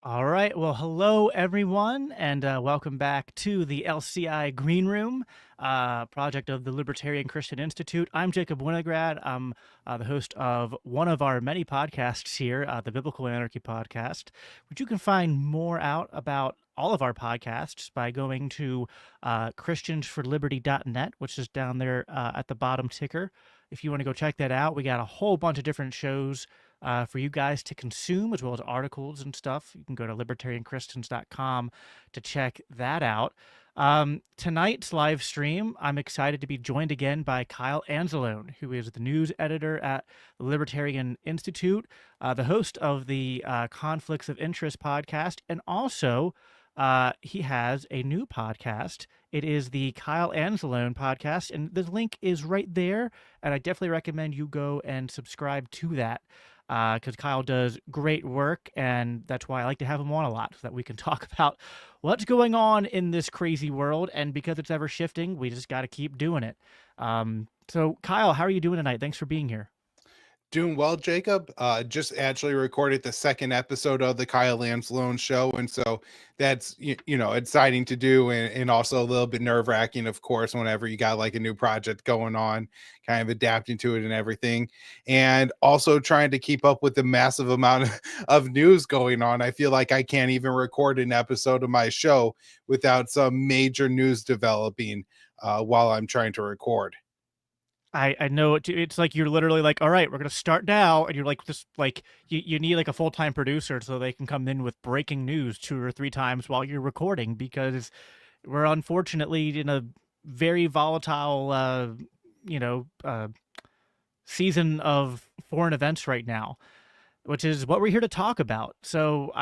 All right. Well, hello, everyone, and welcome back to the LCI Green Room, project of the Libertarian Institute. I'm Jacob Winograd. I'm the host of one of our many podcasts here, the Biblical Anarchy Podcast, which you can find more out about all of our podcasts by going to christiansforliberty.net, which is down there at the bottom ticker. If you want to go check that out, we got a whole bunch of different shows for you guys to consume, as well as articles and stuff. You can go to libertarianchristians.com to check that out. Tonight's live stream, I'm excited to be joined again by Kyle Anzalone, who is the news editor at the Libertarian Institute, the host of the Conflicts of Interest podcast, and also he has a new podcast. It is the Kyle Anzalone podcast, and the link is right there, and I definitely recommend you go and subscribe to that, because Kyle does great work, and that's why I like to have him on a lot, so that we can talk about what's going on in this crazy world, and because it's ever shifting, we just got to keep doing it. So Kyle, how are you doing tonight? Thanks for being here. Doing well, Jacob. Just actually recorded the second episode of the Kyle Anzalone show, and so that's exciting to do, and also a little bit nerve-wracking, of course, whenever you got like a new project going on, kind of adapting to it and everything, and also trying to keep up with the massive amount of news going on. I feel like I can't even record an episode of my show without some major news developing while I'm trying to record. I know it's like you're literally like, all right, we're gonna start now, and you're like, just like you need like a full-time producer so they can come in with breaking news 2 or 3 times while you're recording, because we're unfortunately in a very volatile season of foreign events right now, which is what we're here to talk about. So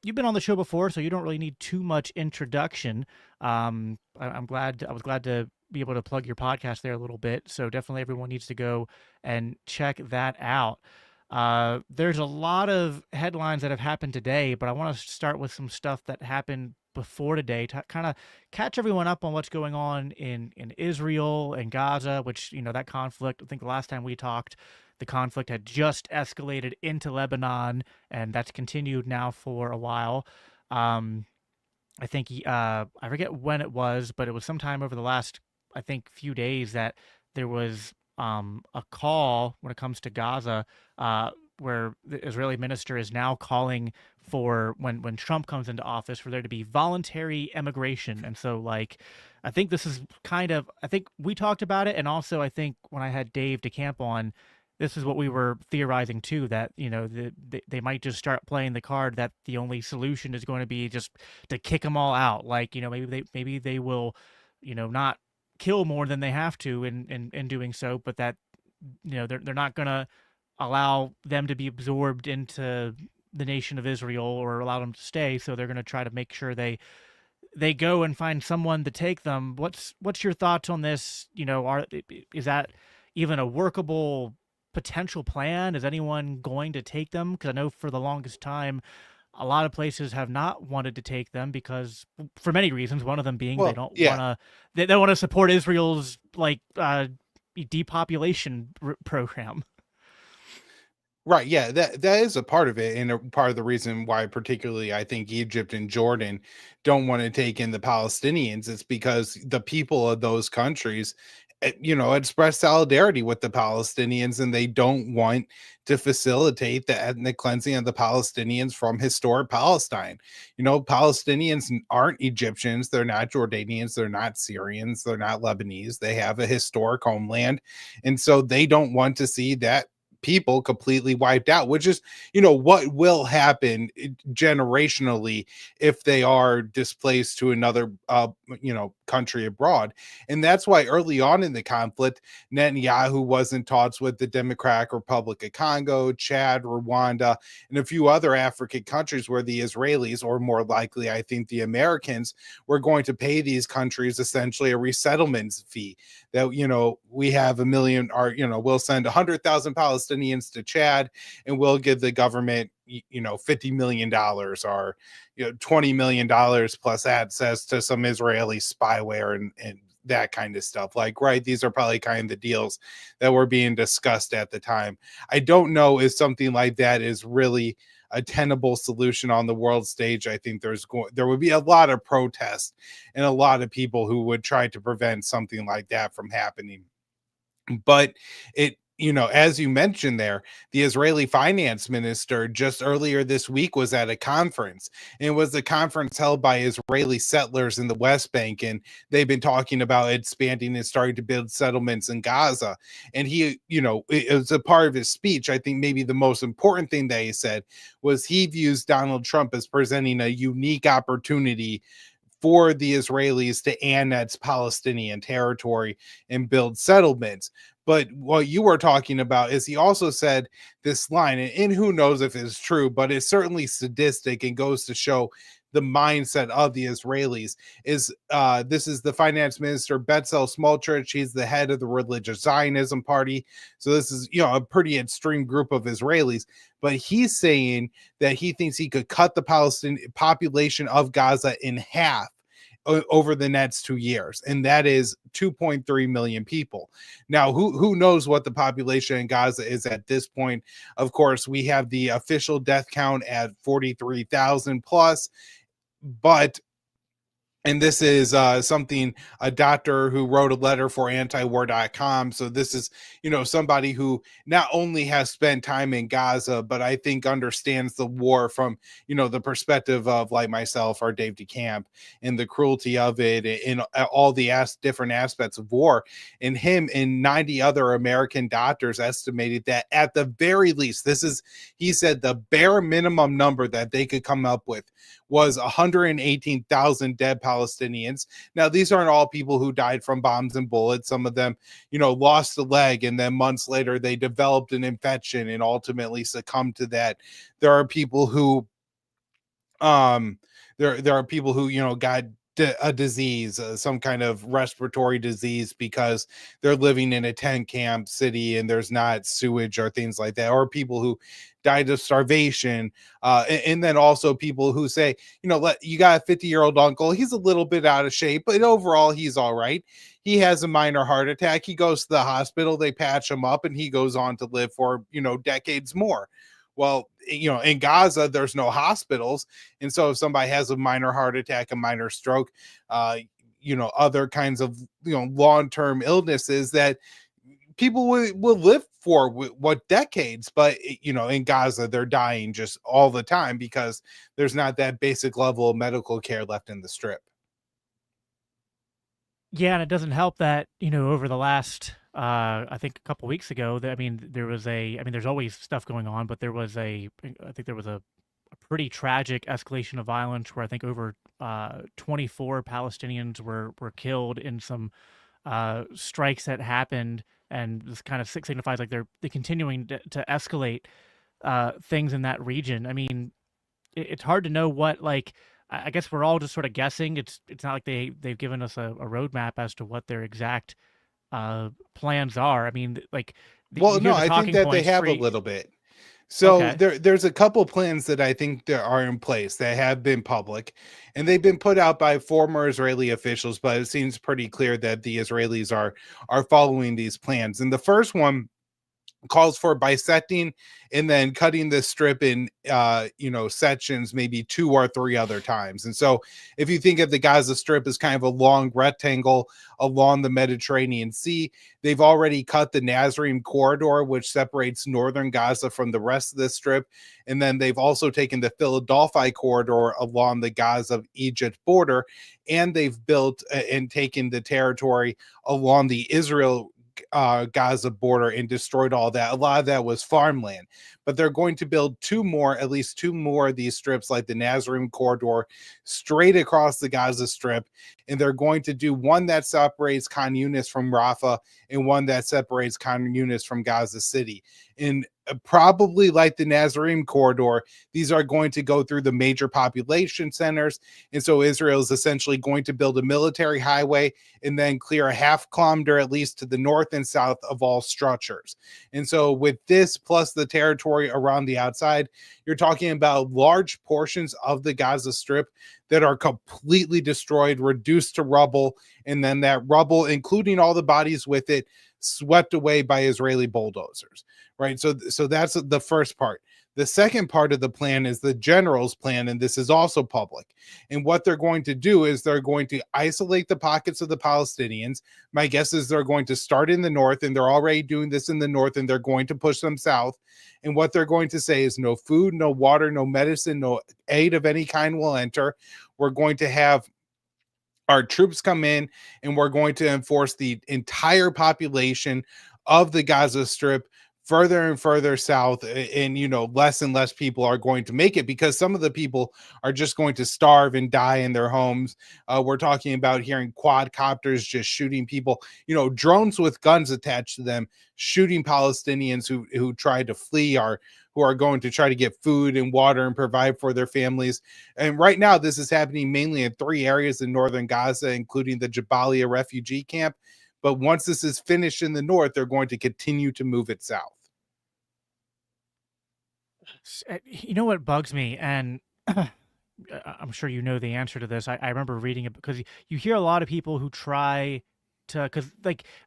you've been on the show before, so you don't really need too much introduction. I was glad to be able to plug your podcast there a little bit. So definitely everyone needs to go and check that out. There's a lot of headlines that have happened today, but I want to start with some stuff that happened before today to kind of catch everyone up on what's going on in Israel and Gaza, which, that conflict, I think the last time we talked, the conflict had just escalated into Lebanon, and that's continued now for a while. I think I forget when it was, but it was sometime over the last, I think, few days that there was a call when it comes to Gaza, where the Israeli minister is now calling for, when Trump comes into office, for there to be voluntary emigration. And so, like, I think this is I think we talked about it, and also I think when I had Dave DeCamp on, this is what we were theorizing too, that they might just start playing the card that the only solution is going to be just to kick them all out. Like, maybe they will, not kill more than they have to in doing so, but that they're not going to allow them to be absorbed into the nation of Israel or allow them to stay. So they're going to try to make sure they go and find someone to take them. What's your thoughts on this? Is that even a workable potential plan? Is anyone going to take them? Because I know for the longest time, a lot of places have not wanted to take them because, for many reasons, one of them being they don't want to support Israel's depopulation program. Right. Yeah, that is a part of it, and a part of the reason why, particularly, I think Egypt and Jordan don't want to take in the Palestinians. It's because the people of those countries, express solidarity with the Palestinians, and they don't want to facilitate the ethnic cleansing of the Palestinians from historic Palestine. Palestinians aren't Egyptians, they're not Jordanians, they're not Syrians, they're not Lebanese. They have a historic homeland, and so they don't want to see that people completely wiped out, which is what will happen generationally if they are displaced to another country abroad. And that's why early on in the conflict, Netanyahu was in talks with the Democratic Republic of Congo, Chad, Rwanda, and a few other African countries where the Israelis, or more likely I think the Americans, were going to pay these countries essentially a resettlement fee. That we have 1 million, or we'll send 100,000 Palestinians to Chad, and we'll give the government $50 million, or $20 million plus access to some Israeli spyware and that kind of stuff. Like, right, these are probably kind of the deals that were being discussed at the time. I don't know if something like that is really a tenable solution on the world stage, I think there would be a lot of protest and a lot of people who would try to prevent something like that from happening. But it, as you mentioned there, the Israeli finance minister just earlier this week was at a conference. And it was a conference held by Israeli settlers in the West Bank. And they've been talking about expanding and starting to build settlements in Gaza. And he, it was a part of his speech. I think maybe the most important thing that he said was he views Donald Trump as presenting a unique opportunity for the Israelis to annex Palestinian territory and build settlements. But what you were talking about is he also said this line, and who knows if it's true, but it's certainly sadistic and goes to show the mindset of the Israelis. This is the finance minister Bezalel Smotrich. He's the head of the religious Zionism party. So this is, a pretty extreme group of Israelis. But he's saying that he thinks he could cut the Palestinian population of Gaza in half over the next 2 years, and that is 2.3 million people. Now, who knows what the population in Gaza is at this point? Of course, we have the official death count at 43,000 plus, but and this is something a doctor who wrote a letter for antiwar.com. So this is, somebody who not only has spent time in Gaza, but I think understands the war from, the perspective of like myself or Dave DeCamp and the cruelty of it and all the different aspects of war. And him and 90 other American doctors estimated that at the very least, he said the bare minimum number that they could come up with was 118,000 dead Palestinians. Now, these aren't all people who died from bombs and bullets. Some of them, lost a leg, and then months later they developed an infection and ultimately succumbed to that. There are people who, there are people who, got a disease, some kind of respiratory disease, because they're living in a tent camp city and there's not sewage or things like that, or people who died of starvation. And then also people who say, you got a 50-year-old uncle, he's a little bit out of shape, but overall he's all right. He has a minor heart attack. He goes to the hospital, they patch him up, and he goes on to live for, decades more. Well, in Gaza, there's no hospitals. And so if somebody has a minor heart attack, a minor stroke, other kinds of, long-term illnesses that people will live for what decades, but in Gaza, they're dying just all the time because there's not that basic level of medical care left in the Strip. Yeah, and it doesn't help that, over the last, I think a couple weeks ago, there's always stuff going on, but I think there was a pretty tragic escalation of violence where I think over 24 Palestinians were killed in some strikes that happened, and this kind of signifies like they're continuing to escalate things in that region. I mean, it's hard to know what, like, I guess we're all just sort of guessing. It's not like they've given us a roadmap as to what their exact plans are. I mean, like, well, no, I think that they have a little bit. So okay. There's a couple plans that I think there are in place that have been public, and they've been put out by former Israeli officials, but it seems pretty clear that the Israelis are following these plans. And the first one calls for bisecting and then cutting the Strip in sections, maybe 2 or 3 other times. And so if you think of the Gaza Strip as kind of a long rectangle along the Mediterranean Sea, they've already cut the Nazarene corridor, which separates northern Gaza from the rest of the Strip. And then they've also taken the Philadelphia corridor along the Gaza-Egypt border, and they've built and taken the territory along the Israel Gaza border and destroyed all that. A lot of that was farmland, but they're going to build at least two more of these strips, like the Nazarene corridor, straight across the Gaza Strip. And they're going to do one that separates Khan Yunis from Rafah and one that separates Khan Yunis from Gaza City. And probably like the Nazarene corridor, these are going to go through the major population centers. And so Israel is essentially going to build a military highway and then clear a half kilometer at least to the north and south of all structures. And so with this plus the territory around the outside, you're talking about large portions of the Gaza Strip that are completely destroyed, reduced to rubble, and then that rubble, including all the bodies with it, swept away by Israeli bulldozers, right? So that's the first part. The second part of the plan is the general's plan, and this is also public. And what they're going to do is they're going to isolate the pockets of the Palestinians. My guess is they're going to start in the north, and they're already doing this in the north, and they're going to push them south. And what they're going to say is no food, no water, no medicine, no aid of any kind will enter. We're going to have our troops come in, and we're going to enforce the entire population of the Gaza Strip further and further south. And less and less people are going to make it, because some of the people are just going to starve and die in their homes. We're talking about hearing quadcopters just shooting people, drones with guns attached to them, shooting Palestinians who tried to flee, or who are going to try to get food and water and provide for their families. And right now, this is happening mainly in 3 areas in northern Gaza, including the Jabalia refugee camp. But once this is finished in the north, they're going to continue to move it south. You know what bugs me, and I'm sure you know the answer to this. I remember reading it, because you hear a lot of people who try to, because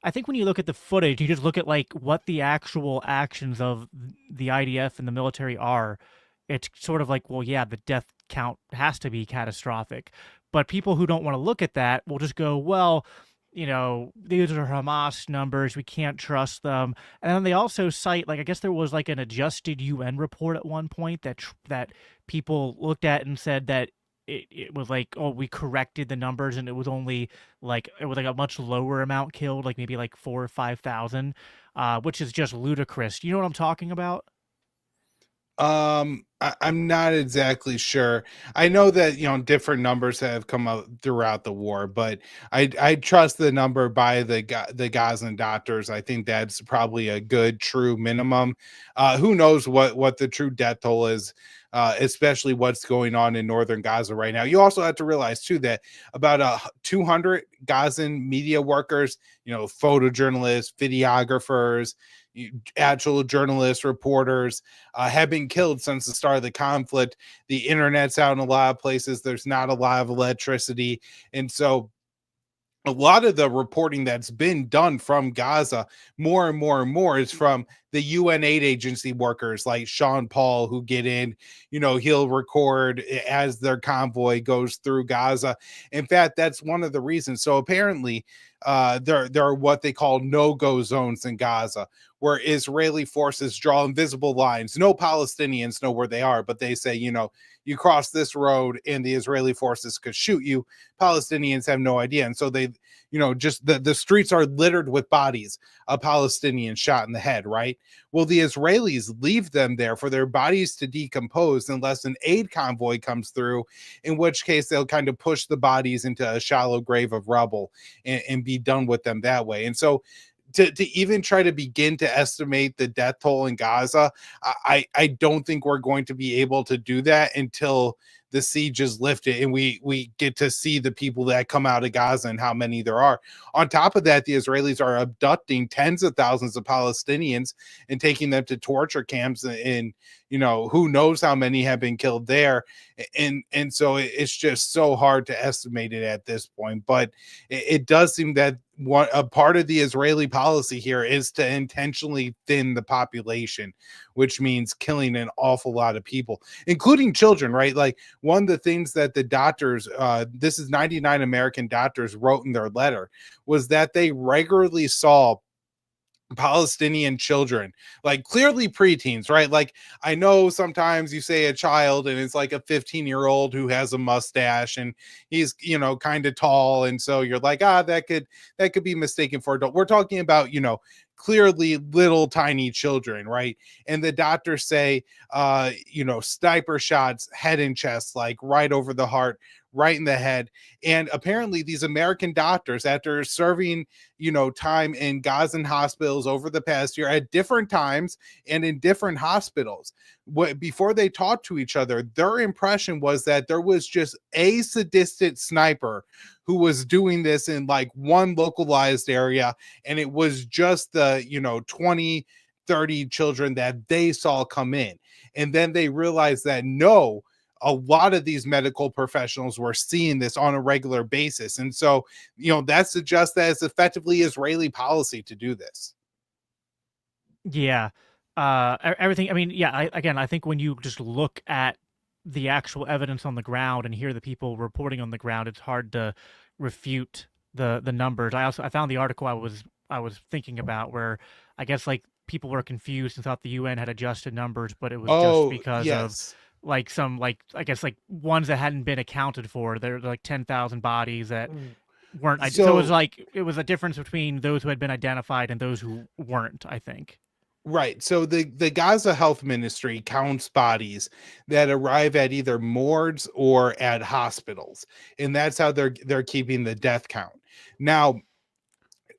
I think when you look at the footage, you just look at what the actual actions of the IDF and the military are. It's sort of like, well, yeah, the death count has to be catastrophic, but people who don't want to look at that will just go, well, these are Hamas numbers, we can't trust them. And then they also cite, I guess there was an adjusted UN report at one point that people looked at and said that it was oh, we corrected the numbers, and it was only it was a much lower amount killed, maybe 4,000 or 5,000, which is just ludicrous. Do you know what I'm talking about? I'm not exactly sure. I know that different numbers have come out throughout the war, but I trust the number by the Gazan doctors. I think that's probably a good true minimum. Who knows what the true death toll is, especially what's going on in northern Gaza right now. You also have to realize too that about 200 Gazan media workers, photojournalists, videographers, actual journalists, reporters, have been killed since the start of the conflict. The internet's out in a lot of places. There's not a lot of electricity. And so a lot of the reporting that's been done from Gaza, more and more and more, is from the UN aid agency workers like Sean Paul, who get in, he'll record as their convoy goes through Gaza. In fact, that's one of the reasons. So apparently there are what they call no-go zones in Gaza, where Israeli forces draw invisible lines. No Palestinians know where they are, but they say, you cross this road and the Israeli forces could shoot you. Palestinians have no idea. And so they, just the streets are littered with bodies of Palestinians shot in the head, right? Well, the Israelis leave them there for their bodies to decompose unless an aid convoy comes through, in which case they'll kind of push the bodies into a shallow grave of rubble and be done with them that way. And so to even try to begin to estimate the death toll in Gaza, I don't think we're going to be able to do that until the siege is lifted and we get to see the people that come out of Gaza and how many there are. On top of that, the Israelis are abducting tens of thousands of Palestinians and taking them to torture camps, and who knows how many have been killed there. And so it's just so hard to estimate it at this point. But it does seem that a part of the Israeli policy here is to intentionally thin the population, which means killing an awful lot of people, including children, right? One of the things that the doctors, this is 99 American doctors, wrote in their letter, was that they regularly saw Palestinian children, clearly preteens, right? I know sometimes you say a child and it's a 15-year-old who has a mustache and he's, kind of tall. And so you're that could be mistaken for adult. We're talking about, clearly little tiny children, right? And the doctors say, sniper shots, head and chest, right over the heart, right in the head. And apparently these American doctors, after serving, time in Gazan hospitals over the past year at different times and in different hospitals, before they talked to each other, their impression was that there was just a sadistic sniper who was doing this in one localized area. And it was just the, 20, 30 children that they saw come in. And then they realized that no, a lot of these medical professionals were seeing this on a regular basis. And so, that suggests that it's effectively Israeli policy to do this. Yeah. everything. I mean, yeah. I think when you just look at the actual evidence on the ground and hear the people reporting on the ground, it's hard to refute the numbers. I found the article I was thinking about where I guess like people were confused and thought the UN had adjusted numbers, but it was just Oh, because of yes. like some like I guess like ones that hadn't been accounted for. There were like 10,000 bodies that weren't. So So it was a difference between those who had been identified and those who weren't, I think. right. So the Gaza Health Ministry counts bodies that arrive at either morgues or at hospitals, and that's how they're keeping the death count. Now,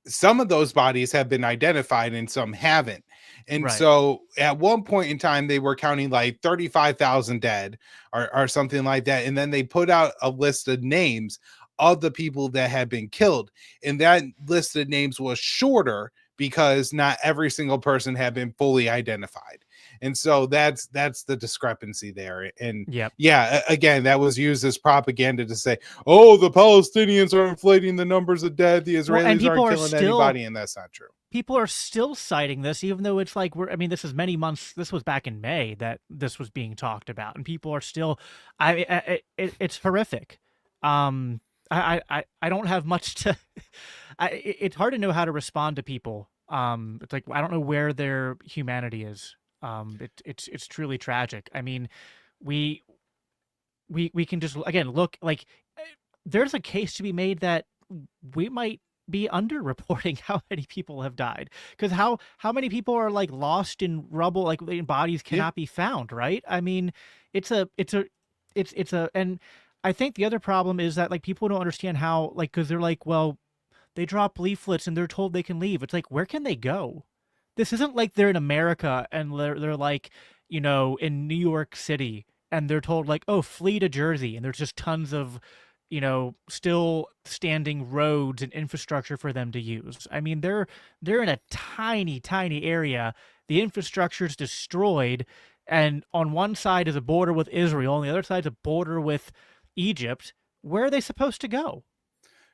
some of those bodies have been identified and some haven't. And Right. so at one point in time, they were counting like 35,000 dead or something like that. And then they put out a list of names of the people that had been killed. And that list of names was shorter because not every single person had been fully identified. And so that's the discrepancy there. And Yep. yeah, again, that was used as propaganda to say, oh, the Palestinians are inflating the numbers of dead, the Well, and Israelis aren't killing anybody, and that's not true. people are still citing this, even though it's like I mean, this is many months. This was back in May that this was being talked about, and people are still. It's horrific. I don't have much to. It's hard to know how to respond to people. It's like I don't know where their humanity is. It's truly tragic. I mean, we we can just again look like there's a case to be made that we might be underreporting how many people have died because how many people are like lost in rubble, like bodies Yeah. cannot be found, right? I mean, it's a and I think the other problem is that like people don't understand how like because they're like, well, they drop leaflets and they're told they can leave. It's like, where can they go? This isn't like they're in America and they're like, in New York City and they're told like, oh, flee to Jersey, and there's just tons of, still standing roads and infrastructure for them to use. I mean, they're in a tiny, tiny area. The infrastructure's destroyed, and on one side is a border with Israel, on the other side is a border with Egypt. Where are they supposed to go?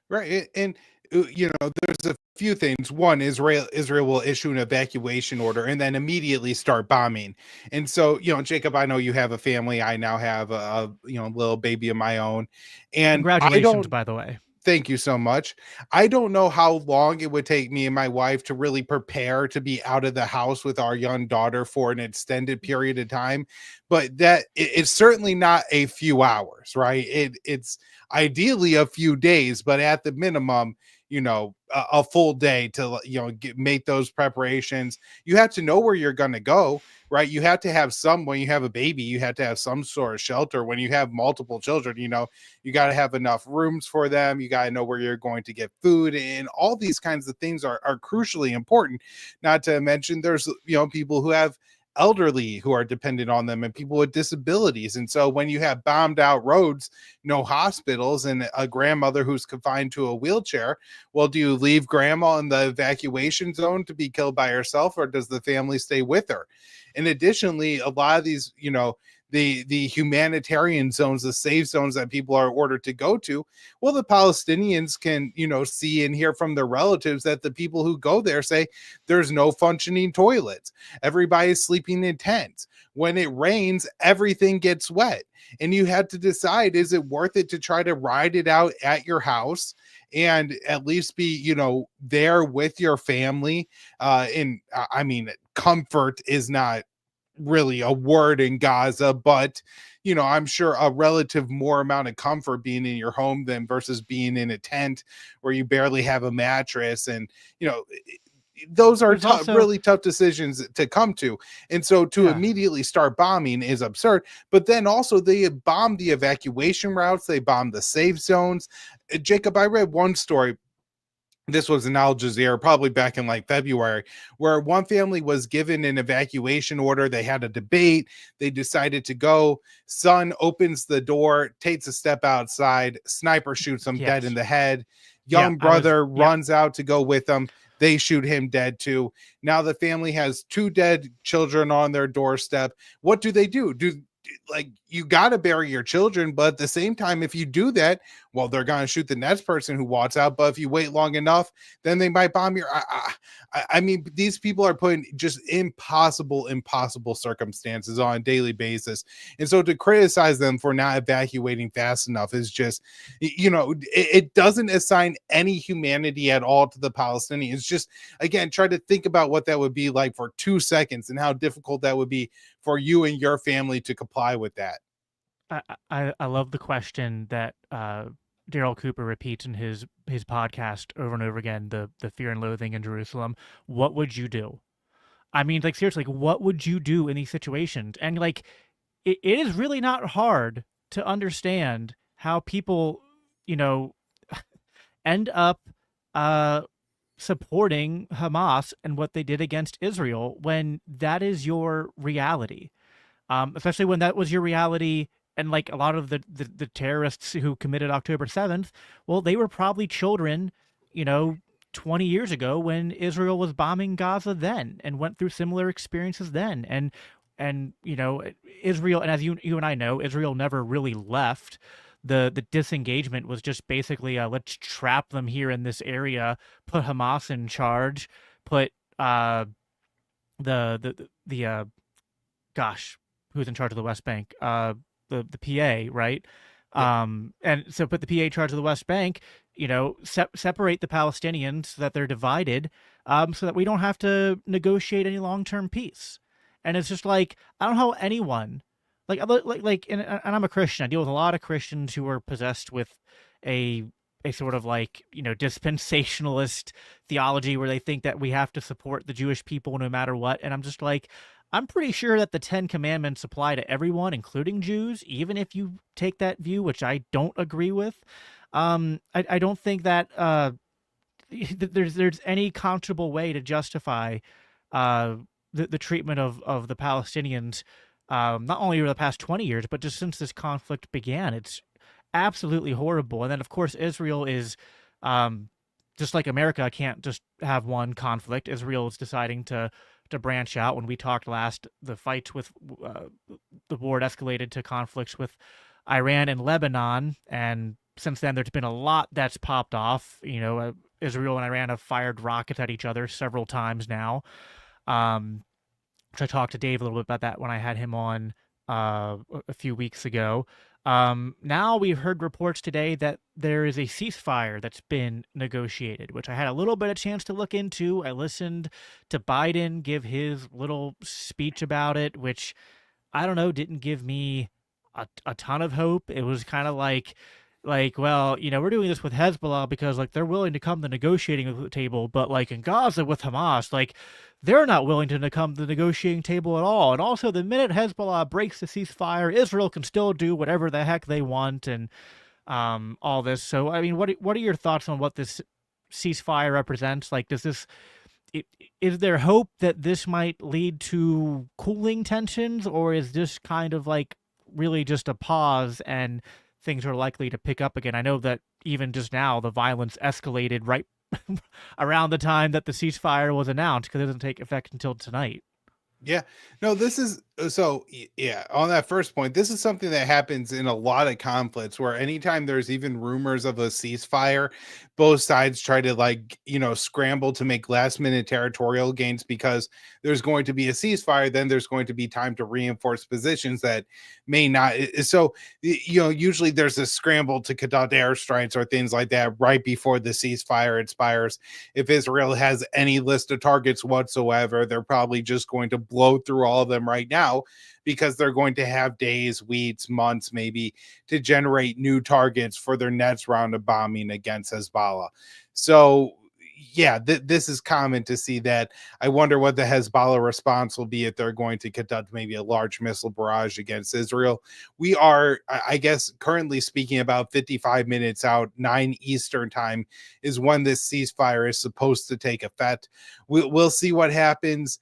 Right. And there's a few things. One, Israel will issue an evacuation order and then immediately start bombing. And so, Jacob, I know you have a family. I now have a little baby of my own. And I Congratulations, don't by the way. Thank you so much. I don't know how long it would take me and my wife to really prepare to be out of the house with our young daughter for an extended period of time, but it's certainly not a few hours, right? It's ideally a few days, but at the minimum, a full day to make those preparations. You have to know where you're going to go, right? You have to have when you have a baby, you have to have some sort of shelter. When you have multiple children, you got to have enough rooms for them. You got to know where you're going to get food, and all these kinds of things are crucially important. Not to mention there's, people who have elderly who are dependent on them and people with disabilities. And so when you have bombed out roads, no hospitals, and a grandmother who's confined to a wheelchair, well, do you leave grandma in the evacuation zone to be killed by herself, or does the family stay with her? And additionally, a lot of these, the humanitarian zones, the safe zones that people are ordered to go to, well, the Palestinians can, see and hear from their relatives that the people who go there say there's no functioning toilets. Everybody's sleeping in tents. When it rains, everything gets wet. And you have to decide, is it worth it to try to ride it out at your house and at least be, there with your family? And I mean, comfort is not really a word in Gaza, but I'm sure a relative more amount of comfort being in your home than versus being in a tent where you barely have a mattress. And those are really tough decisions to come to. And so to immediately start bombing is absurd. But then also they bombed the evacuation routes, they bombed the safe zones. Jacob, I read one story. This was in Al Jazeera, probably back in like February, where one family was given an evacuation order. They had a debate. They decided to go. Son opens the door, takes a step outside. Sniper shoots him dead in the head. Young brother runs out to go with them. They shoot him dead too. Now the family has 2 dead children on their doorstep. What do? you got to bury your children, but at the same time, if you do that, well, they're going to shoot the next person who walks out. But if you wait long enough, then they might bomb your. I mean, these people are put in just impossible circumstances on a daily basis, and so to criticize them for not evacuating fast enough is just, it doesn't assign any humanity at all to the Palestinians. Just again, try to think about what that would be like for 2 seconds and how difficult that would be for you and your family to comply with that. I love the question that Daryl Cooper repeats in his podcast over and over again, the fear and loathing in Jerusalem. What would you do? I mean, like, seriously, like, what would you do in these situations? And like, it is really not hard to understand how people, end up supporting Hamas and what they did against Israel when that is your reality. Especially when that was your reality. And like a lot of the terrorists who committed October 7th, well, they were probably children, 20 years ago when Israel was bombing Gaza then and went through similar experiences then. And Israel, and as you and I know, Israel never really left. The disengagement was just basically let's trap them here in this area, put Hamas in charge, put gosh, who's in charge of the West Bank? The PA, right? Yeah. And so put the PA in charge of the West Bank, separate the Palestinians so that they're divided, so that we don't have to negotiate any long-term peace. And it's just like, I don't know how anyone, and I'm a Christian. I deal with a lot of Christians who are possessed with a sort of like, dispensationalist theology where they think that we have to support the Jewish people no matter what. And I'm just like, I'm pretty sure that the 10 Commandments apply to everyone, including Jews, even if you take that view, which I don't agree with. I don't think that there's any comfortable way to justify the treatment of the Palestinians, not only over the past 20 years, but just since this conflict began. It's absolutely horrible. And then, of course, Israel is, just like America can't just have one conflict. Israel is deciding to branch out. When we talked last, the fights with the war escalated to conflicts with Iran and Lebanon, and since then there's been a lot that's popped off. Israel and Iran have fired rockets at each other several times now. Which I talked to Dave a little bit about that when I had him on a few weeks ago. Now we've heard reports today that there is a ceasefire that's been negotiated, which I had a little bit of chance to look into. I listened to Biden give his little speech about it, which, I don't know, didn't give me a ton of hope. It was kind of like, well, we're doing this with Hezbollah because like they're willing to come to the negotiating table, but like in Gaza with Hamas, like they're not willing to come to the negotiating table at all. And also, the minute Hezbollah breaks the ceasefire, Israel can still do whatever the heck they want, and all this. So, I mean, what are your thoughts on what this ceasefire represents? Like, is there hope that this might lead to cooling tensions, or is this kind of like really just a pause and things are likely to pick up again? I know that even just now, the violence escalated right around the time that the ceasefire was announced, because it doesn't take effect until tonight. Yeah, no, this is yeah, on that first point, this is something that happens in a lot of conflicts where anytime there's even rumors of a ceasefire, both sides try to scramble to make last minute territorial gains because there's going to be a ceasefire, then there's going to be time to reinforce positions that may not. So, usually there's a scramble to conduct airstrikes or things like that right before the ceasefire expires. If Israel has any list of targets whatsoever, they're probably just going to blow through all of them right now, because they're going to have days, weeks, months, maybe, to generate new targets for their next round of bombing against Hezbollah. So, yeah, this is common to see that. I wonder what the Hezbollah response will be if they're going to conduct maybe a large missile barrage against Israel. We are, I guess, currently speaking about 55 minutes out, 9 Eastern time is when this ceasefire is supposed to take effect. We'll see what happens.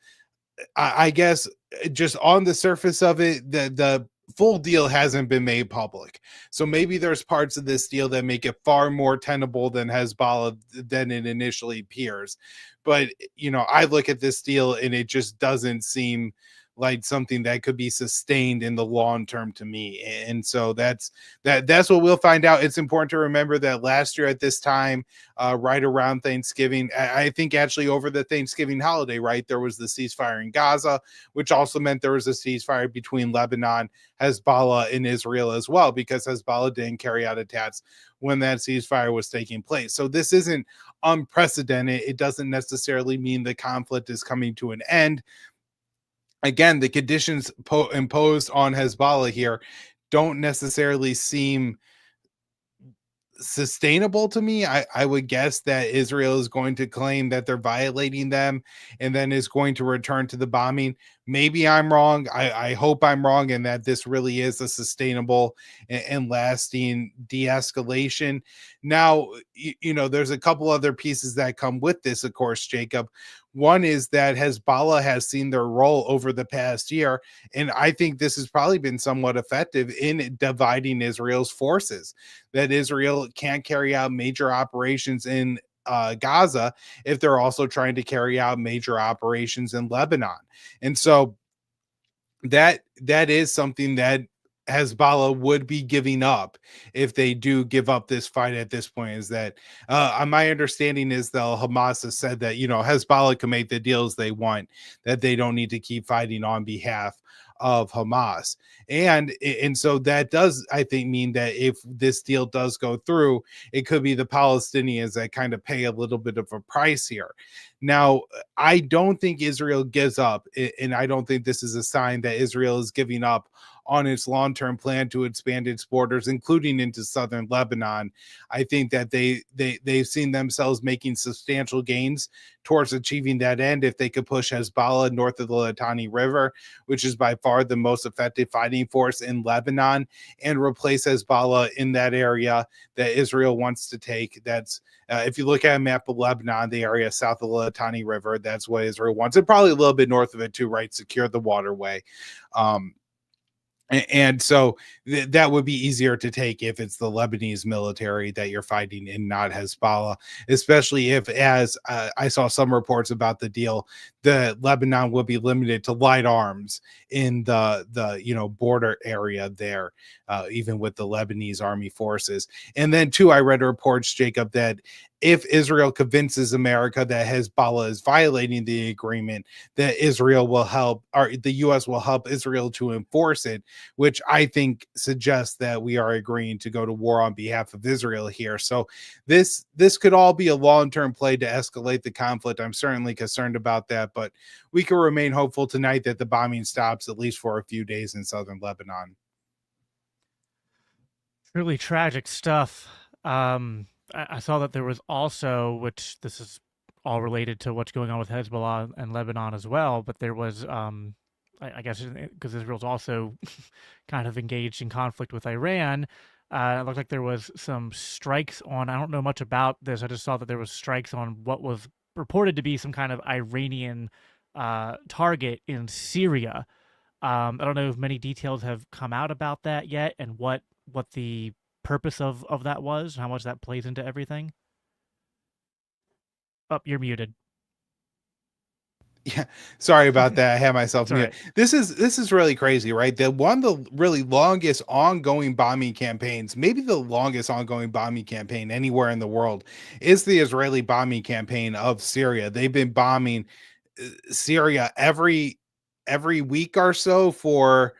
I guess just on the surface of it, the full deal hasn't been made public. So maybe there's parts of this deal that make it far more tenable than Hezbollah than it initially appears. But, I look at this deal and it just doesn't seem like something that could be sustained in the long term to me. And so that's what we'll find out. It's important to remember that last year at this time, right around Thanksgiving, I think actually over the Thanksgiving holiday, right, there was the ceasefire in Gaza, which also meant there was a ceasefire between Lebanon, Hezbollah, and Israel as well, because Hezbollah didn't carry out attacks when that ceasefire was taking place. So this isn't unprecedented. It doesn't necessarily mean the conflict is coming to an end. Again, the conditions imposed on Hezbollah here don't necessarily seem sustainable to me. I would guess that Israel is going to claim that they're violating them and then is going to return to the bombing. Maybe I'm wrong. I hope I'm wrong, and that this really is a sustainable and lasting de-escalation. Now, there's a couple other pieces that come with this, of course, Jacob. One is that Hezbollah has seen their role over the past year, and I think this has probably been somewhat effective in dividing Israel's forces, that Israel can't carry out major operations in Gaza if they're also trying to carry out major operations in Lebanon. And so that is something that Hezbollah would be giving up if they do give up this fight at this point. Is that my understanding is that Hamas has said that Hezbollah can make the deals they want, that they don't need to keep fighting on behalf of Hamas. And so that does, I think, mean that if this deal does go through, it could be the Palestinians that kind of pay a little bit of a price here. Now, I don't think Israel gives up, and I don't think this is a sign that Israel is giving up on its long-term plan to expand its borders, including into southern Lebanon. I think that they've seen themselves making substantial gains towards achieving that end if they could push Hezbollah north of the Litani River, which is by far the most effective fighting force in Lebanon, and replace Hezbollah in that area that Israel wants to take. That's if you look at a map of Lebanon, the area south of the Litani River, that's what Israel wants, and probably a little bit north of it too, right? Secure the waterway. And so that would be easier to take if it's the Lebanese military that you're fighting and not Hezbollah, especially if, as I saw some reports about the deal, the Lebanon will be limited to light arms in the border area there, even with the Lebanese army forces. And then too, I read reports, Jacob, that if Israel convinces America that Hezbollah is violating the agreement, that Israel will help, or the U.S. will help Israel to enforce it, which I think suggests that we are agreeing to go to war on behalf of Israel here. So this could all be a long-term play to escalate the conflict. I'm certainly concerned about that, but we can remain hopeful tonight that the bombing stops at least for a few days in southern Lebanon. Really tragic stuff. I saw that there was also, which this is all related to what's going on with Hezbollah and Lebanon as well, but there was, I guess, because Israel's also kind of engaged in conflict with Iran, it looked like there was some strikes on, I don't know much about this, I just saw that there was strikes on what was purported to be some kind of Iranian target in Syria. I don't know if many details have come out about that yet, and what the purpose of that was, and how much that plays into everything. Oh, you're muted. Yeah, sorry about that. I had myself muted. Right. This is really crazy, right? One of the really longest ongoing bombing campaigns, maybe the longest ongoing bombing campaign anywhere in the world, is the Israeli bombing campaign of Syria. They've been bombing Syria every week or so for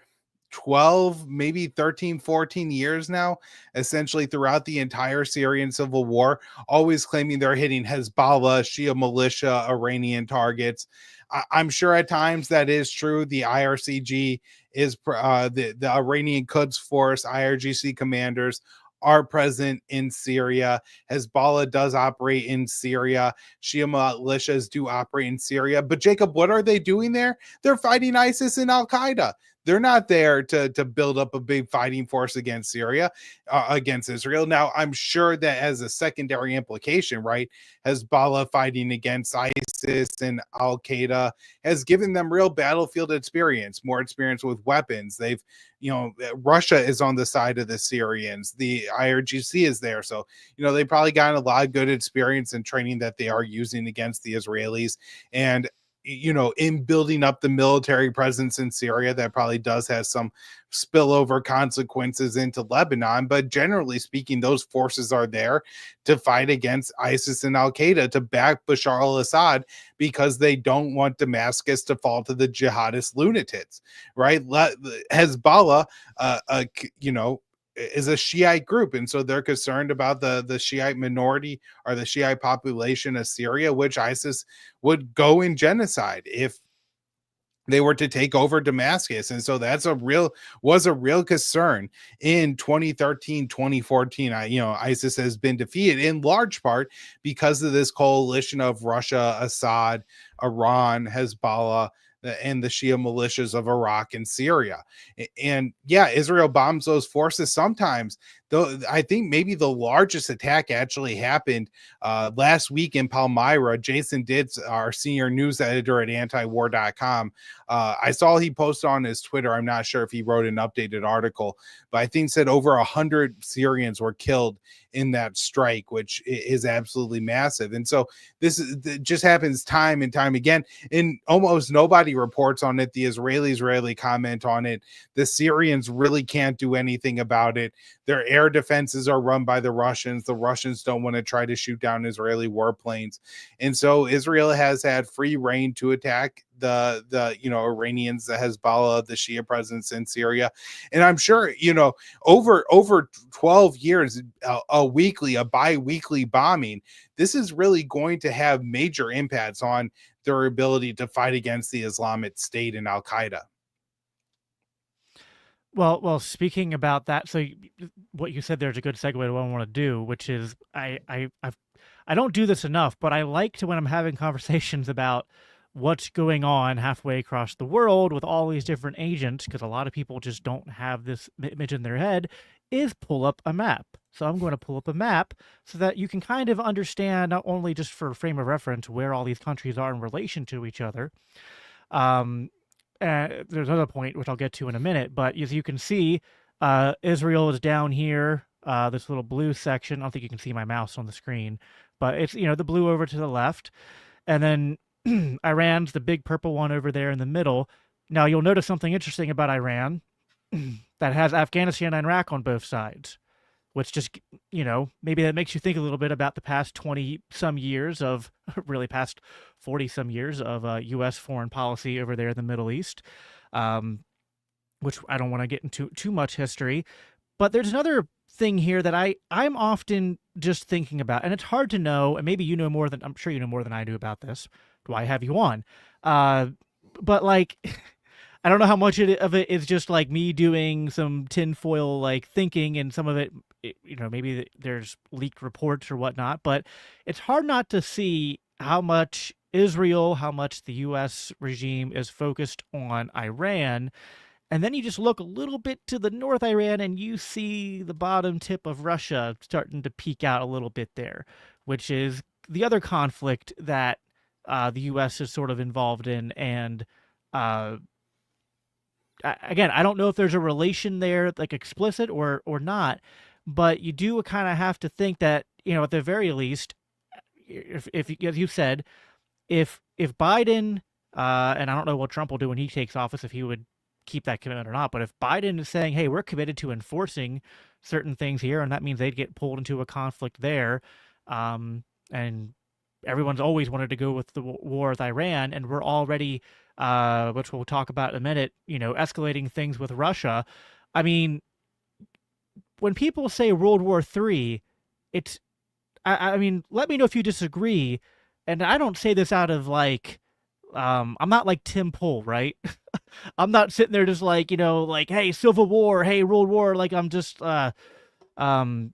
12, maybe 13, 14 years now, essentially throughout the entire Syrian civil war, always claiming they're hitting Hezbollah, Shia militia, Iranian targets. I'm sure at times that is true. The IRCG is the Iranian Quds Force, IRGC commanders are present in Syria. Hezbollah does operate in Syria. Shia militias do operate in Syria. But Jacob, what are they doing there? They're fighting ISIS and Al Qaeda. They're not there to build up a big fighting force against Syria, against Israel. Now, I'm sure that as a secondary implication, right, Hezbollah fighting against ISIS and Al Qaeda has given them real battlefield experience, more experience with weapons. They've, Russia is on the side of the Syrians. The IRGC is there. So, they probably gotten a lot of good experience and training that they are using against the Israelis. And in building up the military presence in Syria. That probably does have some spillover consequences into Lebanon, but generally speaking, those forces are there to fight against ISIS and Al Qaeda, to back Bashar al Assad, because they don't want Damascus to fall to the jihadist lunatics, right? Hezbollah, is a Shiite group, and so they're concerned about the Shiite minority or the Shiite population of Syria, which ISIS would go in genocide if they were to take over Damascus. And so that's was a real concern in 2013, 2014. ISIS has been defeated in large part because of this coalition of Russia, Assad, Iran, Hezbollah, and the Shia militias of Iraq and Syria. And yeah, Israel bombs those forces sometimes. Though I think maybe the largest attack actually happened last week in Palmyra. Jason Ditz, our senior news editor at antiwar.com, I saw he posted on his Twitter. I'm not sure if he wrote an updated article, but I think said over 100 Syrians were killed in that strike, which is absolutely massive. And so this just happens time and time again, and almost nobody reports on it. The Israelis rarely comment on it. The Syrians really can't do anything about it. Their air defenses are run by the Russians. The Russians don't want to try to shoot down Israeli warplanes. And so Israel has had free reign to attack the Iranians, the Hezbollah, the Shia presence in Syria. And I'm sure, over 12 years, a bi-weekly bombing, this is really going to have major impacts on their ability to fight against the Islamic State and Al-Qaeda. Well, speaking about that, so what you said there's a good segue to what I want to do, which is I don't do this enough, but I like to, when I'm having conversations about what's going on halfway across the world with all these different agents, because a lot of people just don't have this image in their head, is pull up a map. So I'm going to pull up a map so that you can kind of understand, not only just for frame of reference, where all these countries are in relation to each other. There's another point, which I'll get to in a minute, but as you can see, Israel is down here, this little blue section. I don't think you can see my mouse on the screen, but it's, the blue over to the left. And then Iran's the big purple one over there in the middle. Now, you'll notice something interesting about Iran that has Afghanistan and Iraq on both sides, which just, maybe that makes you think a little bit about the past 20-some years of, really past 40-some years of U.S. foreign policy over there in the Middle East, which I don't want to get into too much history. But there's another thing here that I'm often just thinking about, and it's hard to know, and maybe I'm sure you know more than I do about this. Do I have you on? But like, I don't know how much of it is just like me doing some tinfoil like thinking, and some of it, maybe there's leaked reports or whatnot, but it's hard not to see how much Israel, how much the U.S. regime is focused on Iran. And then you just look a little bit to the North Iran and you see the bottom tip of Russia starting to peek out a little bit there, which is the other conflict that the U.S. is sort of involved in. And again, I don't know if there's a relation there, like explicit or not, but you do kind of have to think that, at the very least, if as you said, if Biden, and I don't know what Trump will do when he takes office, if he would keep that commitment or not, but if Biden is saying, hey, we're committed to enforcing certain things here, and that means they'd get pulled into a conflict there, and everyone's always wanted to go with the war with Iran, and we're already, which we'll talk about in a minute, escalating things with Russia. I mean, when people say World War III, it's, I mean, let me know if you disagree, and I don't say this out of like, I'm not like Tim Pool, right? I'm not sitting there just like, like, hey, Civil War, hey, World War, like I'm just saying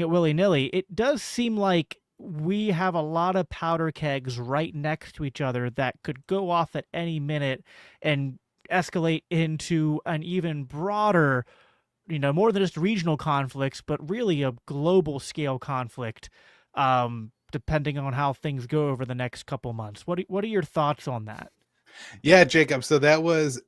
it willy-nilly. It does seem like we have a lot of powder kegs right next to each other that could go off at any minute and escalate into an even broader, more than just regional conflicts, but really a global scale conflict, depending on how things go over the next couple months. What are your thoughts on that? Yeah, Jacob. So that was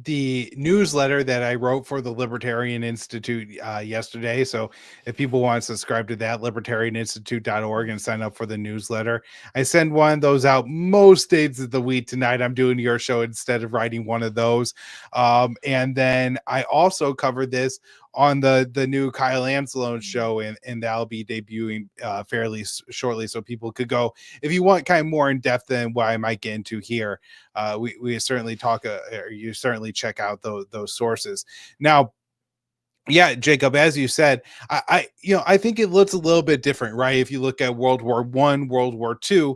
the newsletter that I wrote for the Libertarian Institute yesterday. So if people want to subscribe to that, libertarianinstitute.org, and sign up for the newsletter. I send one of those out most days of the week. Tonight I'm doing your show instead of writing one of those. And then I also covered this on the new Kyle Anzalone show, and that'll be debuting fairly shortly. So people could go, if you want kind of more in depth than what I might get into here. We certainly talk, or you certainly check out those sources. Now, yeah, Jacob, as you said, I think it looks a little bit different, right? If you look at World War I, World War II,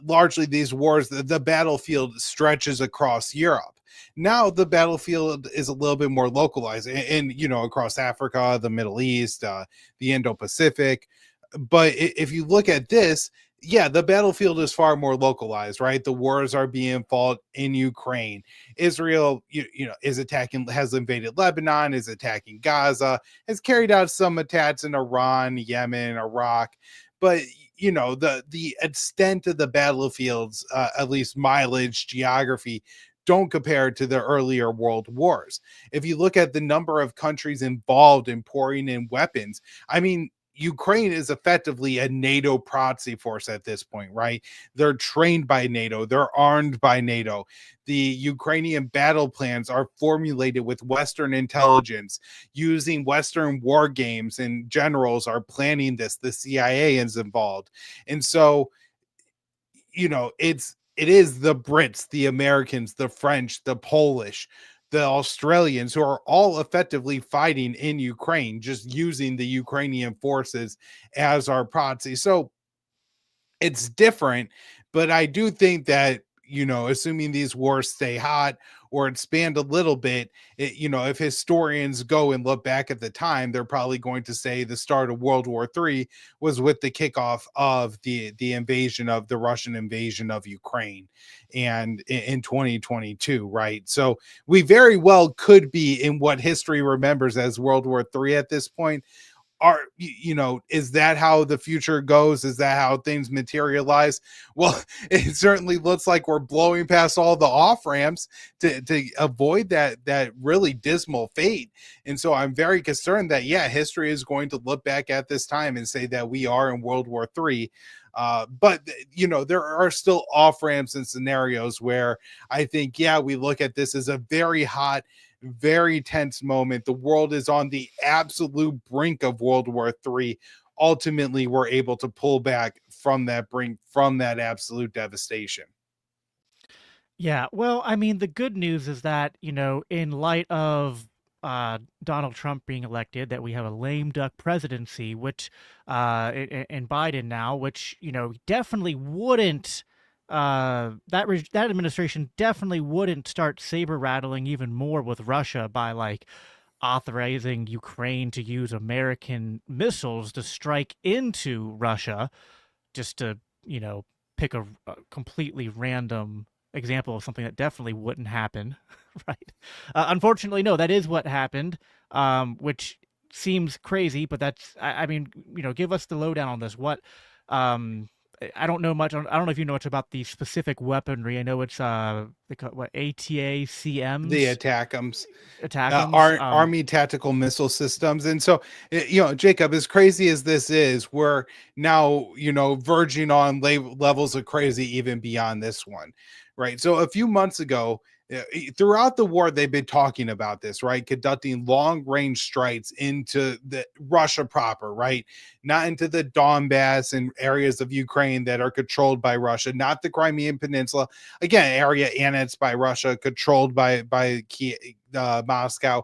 largely these wars, the battlefield stretches across Europe. Now the battlefield is a little bit more localized, and across Africa, the Middle East, the Indo-Pacific. But if you look at this, yeah, the battlefield is far more localized, right? The wars are being fought in Ukraine. Israel, has invaded Lebanon, is attacking Gaza, has carried out some attacks in Iran, Yemen, Iraq. But the extent of the battlefields, at least mileage, geography, don't compare to the earlier world wars. If you look at the number of countries involved in pouring in weapons, I mean, Ukraine is effectively a NATO proxy force at this point, right? They're trained by NATO, they're armed by NATO. The Ukrainian battle plans are formulated with Western intelligence using Western war games, and generals are planning this. The CIA is involved. And so, it is the Brits, the Americans, the French, the Polish, the Australians, who are all effectively fighting in Ukraine, just using the Ukrainian forces as our proxy. So it's different, but I do think that, assuming these wars stay hot or expand a little bit, if historians go and look back at the time, they're probably going to say the start of World War III was with the kickoff of the invasion of the Russian invasion of Ukraine, and in 2022, right? So we very well could be in what history remembers as World War III at this point. Is that how the future goes? Is that how things materialize? Well, it certainly looks like we're blowing past all the off ramps to avoid that really dismal fate. And so I'm very concerned that, yeah, history is going to look back at this time and say that we are in World War III. But there are still off ramps and scenarios where I think, yeah, we look at this as a very hot, very tense moment. The world is on the absolute brink of World War III. Ultimately, we're able to pull back from that brink, from that absolute devastation. Yeah, well, I mean, the good news is that, in light of Donald Trump being elected, that we have a lame duck presidency, which, and Biden now, which, definitely wouldn't, that administration definitely wouldn't start saber rattling even more with Russia by like authorizing Ukraine to use American missiles to strike into Russia, just to, pick a completely random example of something that definitely wouldn't happen, right? Unfortunately, no, that is what happened, which seems crazy, but that's, I mean, give us the lowdown on this. I don't know much. I don't know if you know much about the specific weaponry. I know it's they call it, what, ATACMs, The ATACMs, ATACMs, Army Tactical Missile Systems. And so, Jacob, as crazy as this is, we're now, verging on levels of crazy even beyond this one, right? So a few months ago, throughout the war, they've been talking about this, right? Conducting long range strikes into the Russia proper, right? Not into the Donbass and areas of Ukraine that are controlled by Russia, not the Crimean Peninsula, again, area annexed by Russia, controlled by Moscow.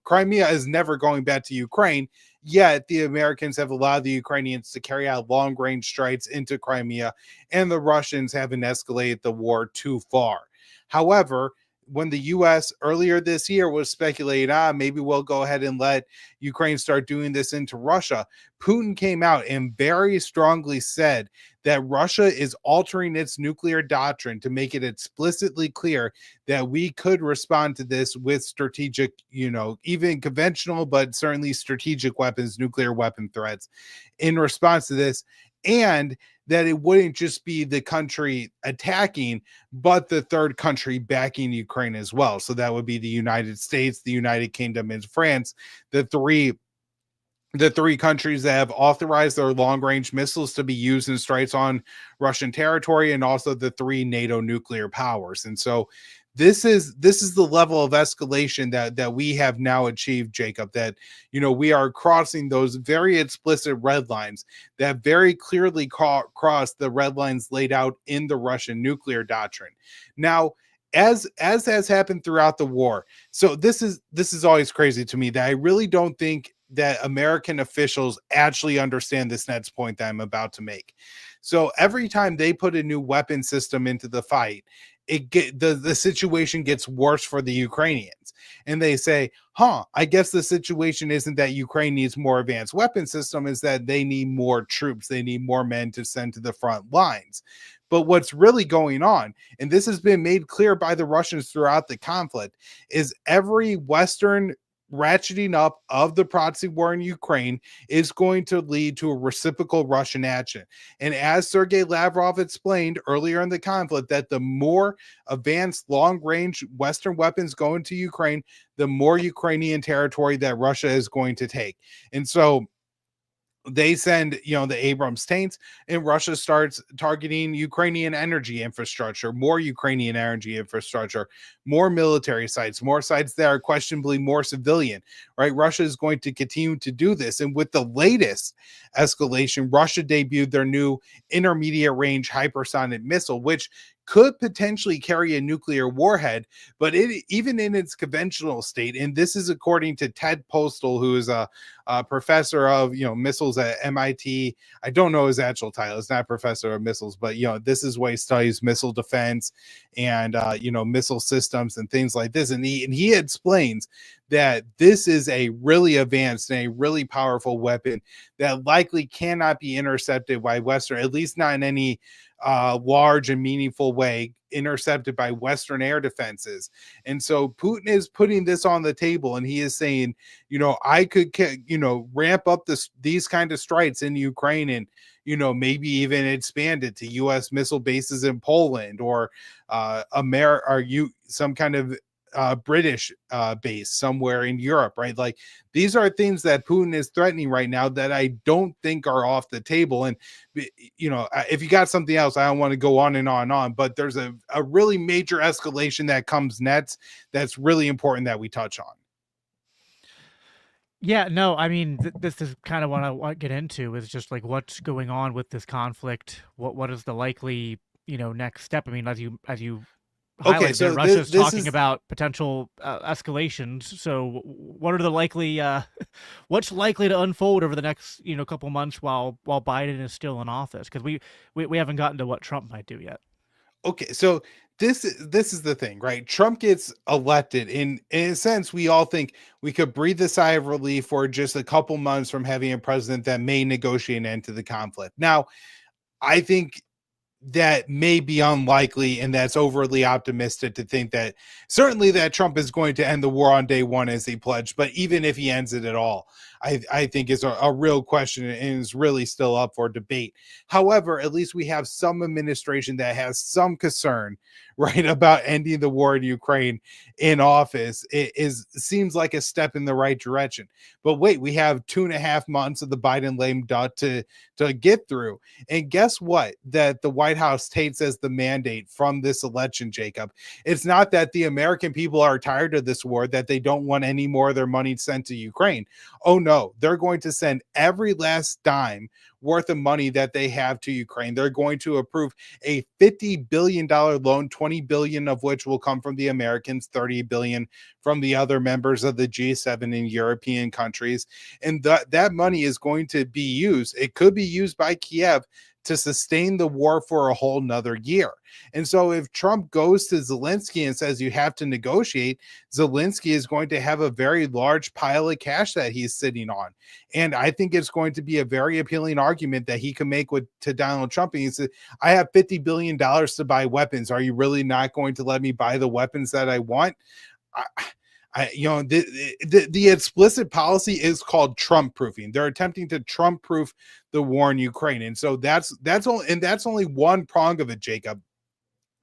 Crimea is never going back to Ukraine. Yet the Americans have allowed the Ukrainians to carry out long range strikes into Crimea, and the Russians haven't escalated the war too far. However, when the U.S. earlier this year was speculating, maybe we'll go ahead and let Ukraine start doing this into Russia, Putin came out and very strongly said that Russia is altering its nuclear doctrine to make it explicitly clear that we could respond to this with strategic, even conventional, but certainly strategic weapons, nuclear weapon threats in response to this. and that it wouldn't just be the country attacking, but the third country backing Ukraine as well. So that would be the United States, the United Kingdom, and France, the three countries that have authorized their long-range missiles to be used in strikes on Russian territory, and also the three NATO nuclear powers. And so this is the level of escalation that we have now achieved, Jacob, that we are crossing those very explicit red lines that very clearly cross the red lines laid out in the Russian nuclear doctrine. Now, as has happened throughout the war. So this is always crazy to me that I really don't think that American officials actually understand this next point that I'm about to make. So every time they put a new weapon system into the fight, the situation gets worse for the Ukrainians. And they say, I guess the situation isn't that Ukraine needs more advanced weapon system, is that they need more troops. They need more men to send to the front lines. But what's really going on, and this has been made clear by the Russians throughout the conflict, is every Western ratcheting up of the proxy war in Ukraine is going to lead to a reciprocal Russian action. And as Sergei Lavrov explained earlier in the conflict, that the more advanced long-range Western weapons go into Ukraine, the more Ukrainian territory that Russia is going to take. And so they send, the Abrams tanks, and Russia starts targeting Ukrainian energy infrastructure, more Ukrainian energy infrastructure, more military sites, more sites that are questionably more civilian, right? Russia is going to continue to do this. And with the latest escalation, Russia debuted their new intermediate range hypersonic missile, which could potentially carry a nuclear warhead, but even in its conventional state, and this is according to Ted Postal, who is a professor of missiles at MIT. I don't know his actual title. It's not professor of missiles, but this is why he studies missile defense and missile systems and things like this. And he explains that this is a really advanced and a really powerful weapon that likely cannot be intercepted by Western, at least not in any large and meaningful way, intercepted by Western air defenses. And so Putin is putting this on the table, and he is saying, I could, ramp up these kind of strikes in Ukraine, and maybe even expand it to U.S. missile bases in Poland, or some kind of British base somewhere in Europe, right? Like, these are things that Putin is threatening right now that I don't think are off the table. And if you got something else, I don't want to go on and on and on, but there's a really major escalation that comes next that's really important that we touch on. Yeah, no, I mean, this is kind of what I want to get into, is just like what's going on with this conflict. What is the likely, next step? I mean, as you highlighted, so Russia's this talking is about potential escalations. So what are the likely, what's likely to unfold over the next, couple months while Biden is still in office? Because we haven't gotten to what Trump might do yet. Okay, so this is the thing, right? Trump gets elected, in a sense, we all think we could breathe a sigh of relief for just a couple months from having a president that may negotiate an end to the conflict. Now, I think that may be unlikely, and that's overly optimistic to think that certainly that Trump is going to end the war on day one as he pledged. But even if he ends it at all, I think is a real question, and is really still up for debate. However, at least we have some administration that has some concern, right, about ending the war in Ukraine in office. It seems like a step in the right direction. But wait, we have 2.5 months of the Biden lame duck to get through. And guess what? That the White House takes as the mandate from this election, Jacob. It's not that the American people are tired of this war, that they don't want any more of their money sent to Ukraine. Oh no, they're going to send every last dime worth of money that they have to Ukraine. They're going to approve a $50 billion loan, 20 billion of which will come from the Americans, 30 billion from the other members of the G7 and European countries. And that money is going to be used. It could be used by Kiev to sustain the war for a whole nother year. And so if Trump goes to Zelensky and says you have to negotiate, Zelensky is going to have a very large pile of cash that he's sitting on. And I think it's going to be a very appealing argument that he can make to Donald Trump. And he said, I have $50 billion to buy weapons. Are you really not going to let me buy the weapons that I want? The explicit policy is called Trump proofing. They're attempting to Trump proof the war in Ukraine, and so that's only one prong of it, Jacob.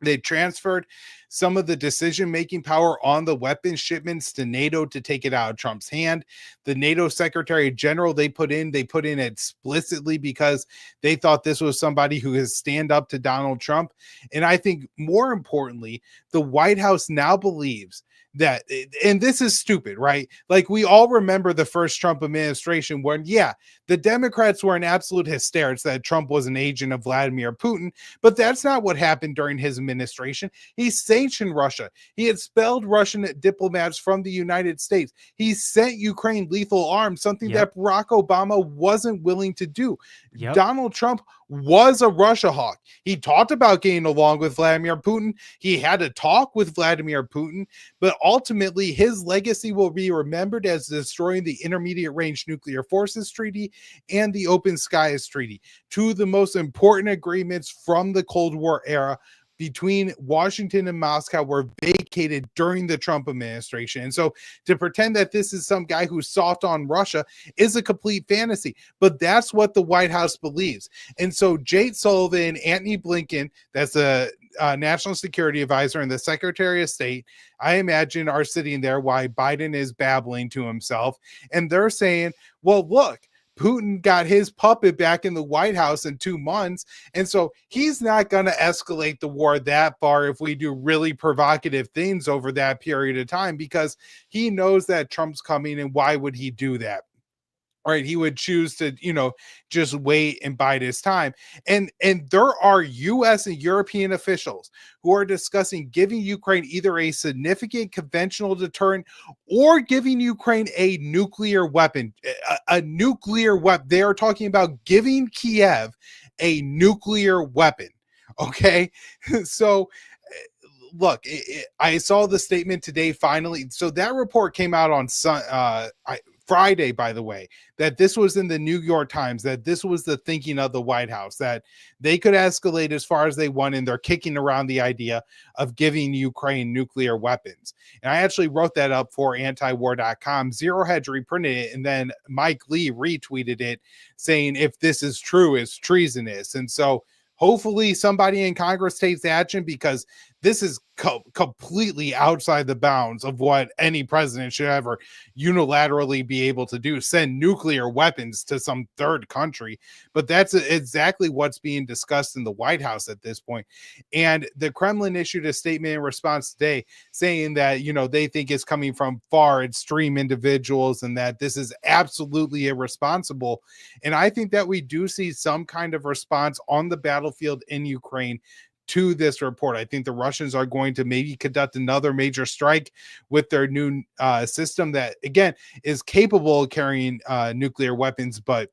They transferred some of the decision-making power on the weapons shipments to NATO to take it out of Trump's hand. The NATO Secretary General they put in explicitly because they thought this was somebody who has stand up to Donald Trump. And I think more importantly, the White House now believes that, and this is stupid, right? Like, we all remember the first Trump administration when, yeah, the Democrats were in absolute hysterics that Trump was an agent of Vladimir Putin, but that's not what happened during his administration. He sanctioned Russia. He expelled Russian diplomats from the United States. He sent Ukraine lethal arms, something that Barack Obama wasn't willing to do. Donald Trump was a Russia hawk. He talked about getting along with Vladimir Putin. He had to talk with Vladimir Putin, but ultimately his legacy will be remembered as destroying the Intermediate Range Nuclear Forces Treaty and the Open Skies Treaty, two of the most important agreements from the Cold War era between Washington and Moscow were vacated during the Trump administration. And so to pretend that this is some guy who's soft on Russia is a complete fantasy, but that's what the White House believes. And so Jake Sullivan, Antony Blinken, that's a national security advisor, and the Secretary of State, I imagine, are sitting there while Biden is babbling to himself. And they're saying, well, look, Putin got his puppet back in the White House in 2 months. And so he's not going to escalate the war that far if we do really provocative things over that period of time, because he knows that Trump's coming. And why would he do that? Right, he would choose to, just wait and bide his time. And there are U.S. and European officials who are discussing giving Ukraine either a significant conventional deterrent or giving Ukraine a nuclear weapon. A nuclear weapon. They are talking about giving Kiev a nuclear weapon. Okay, so look, I saw the statement today finally. So that report came out on Friday, by the way, that this was in the New York Times, that this was the thinking of the White House, that they could escalate as far as they want, and they're kicking around the idea of giving Ukraine nuclear weapons. And I actually wrote that up for antiwar.com. Zero Hedge reprinted it, and then Mike Lee retweeted it saying, if this is true, it's treasonous. And so hopefully somebody in Congress takes action, because this is completely outside the bounds of what any president should ever unilaterally be able to do, send nuclear weapons to some third country. But that's exactly what's being discussed in the White House at this point. And the Kremlin issued a statement in response today saying that, they think it's coming from far extreme individuals and that this is absolutely irresponsible. And I think that we do see some kind of response on the battlefield in Ukraine to this report. I think the Russians are going to maybe conduct another major strike with their new system that, again, is capable of carrying nuclear weapons, but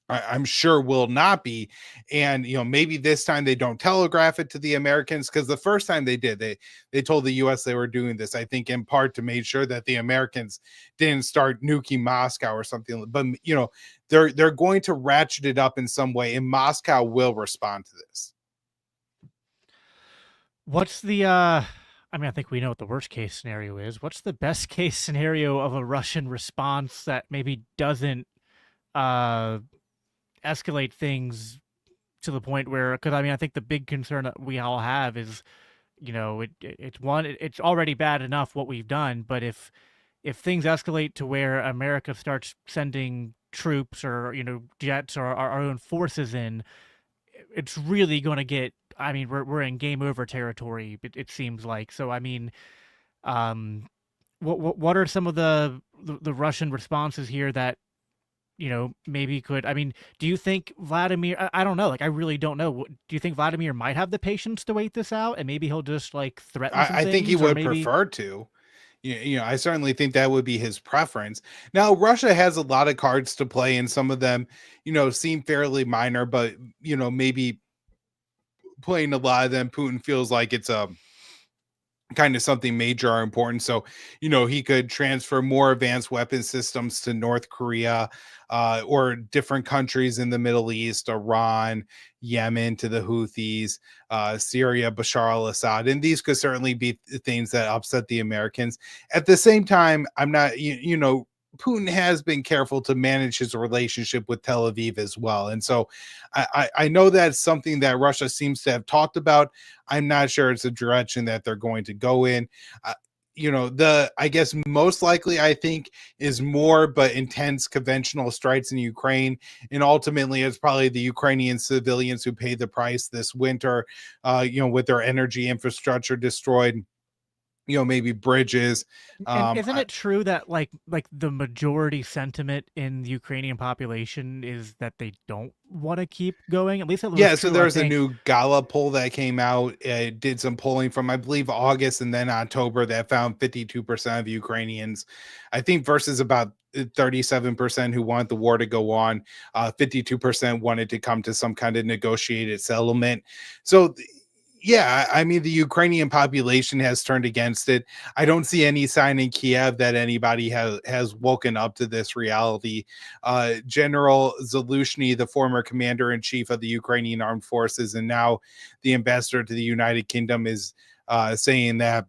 I'm sure will not be. And, maybe this time they don't telegraph it to the Americans, because the first time they did, they told the US they were doing this, I think in part to make sure that the Americans didn't start nuking Moscow or something. But, they're going to ratchet it up in some way, and Moscow will respond to this. What's the I think we know what the worst case scenario is. What's the best case scenario of a Russian response that maybe doesn't escalate things to the point where, because I think the big concern that we all have is, it's already bad enough what we've done, but if things escalate to where America starts sending troops or jets or our own forces in, it's really going to get, we're in game over territory, it seems like. So what are some of the Russian responses here that maybe could, do you think Vladimir, I don't know, I really don't know. Do you think Vladimir might have the patience to wait this out, and maybe he'll just threaten some I think he things, would prefer to. I certainly think that would be his preference. Now, Russia has a lot of cards to play, and some of them, seem fairly minor, but, maybe playing a lot of them, Putin feels like it's a kind of something major or important. So, he could transfer more advanced weapon systems to North Korea, or different countries in the Middle East, Iran, Yemen to the Houthis, Syria, Bashar al-Assad. And these could certainly be things that upset the Americans. At the same time, I'm not, Putin has been careful to manage his relationship with Tel Aviv as well. And so I know that's something that Russia seems to have talked about. I'm not sure it's a direction that they're going to go in. I guess most likely, I think, is more but intense conventional strikes in Ukraine. And ultimately, it's probably the Ukrainian civilians who pay the price this winter, with their energy infrastructure destroyed, maybe bridges. And isn't it true that like the majority sentiment in the Ukrainian population is that they don't want to keep going? At least it was Yeah, so true, I there's a think. new Gallup poll that came out. It did some polling from, I believe, August and then October that found 52% of Ukrainians, I think, versus about 37% who want the war to go on. 52% wanted to come to some kind of negotiated settlement. So, yeah, I mean, the Ukrainian population has turned against it. I don't see any sign in Kiev that anybody has woken up to this reality. General Zaluzhny, the former commander in chief of the Ukrainian armed forces and now the ambassador to the United Kingdom, is saying that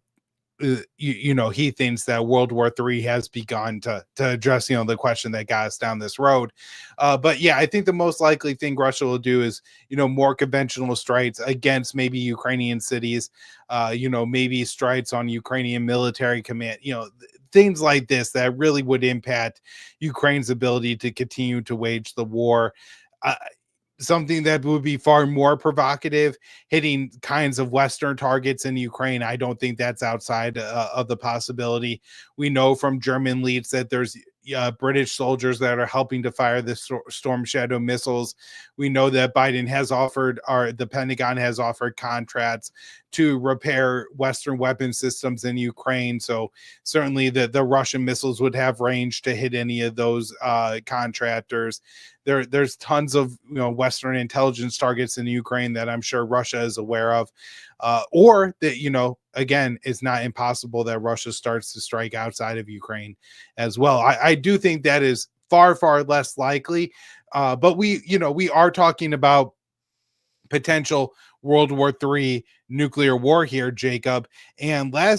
he thinks that World War III has begun to address the question that got us down this road. But yeah, I think the most likely thing Russia will do is more conventional strikes against maybe Ukrainian cities, maybe strikes on Ukrainian military command, things like this that really would impact Ukraine's ability to continue to wage the war. Something that would be far more provocative, hitting kinds of Western targets in Ukraine. I don't think that's outside of the possibility. We know from German leads that there's British soldiers that are helping to fire the Storm Shadow missiles. We know that Biden has offered, or the Pentagon has offered, contracts to repair Western weapon systems in Ukraine. So certainly the Russian missiles would have range to hit any of those contractors. There's tons of Western intelligence targets in Ukraine that I'm sure Russia is aware of, or that again, it's not impossible that Russia starts to strike outside of Ukraine as well. I do think that is far less likely, but we are talking about potential World War III nuclear war here, Jacob. And I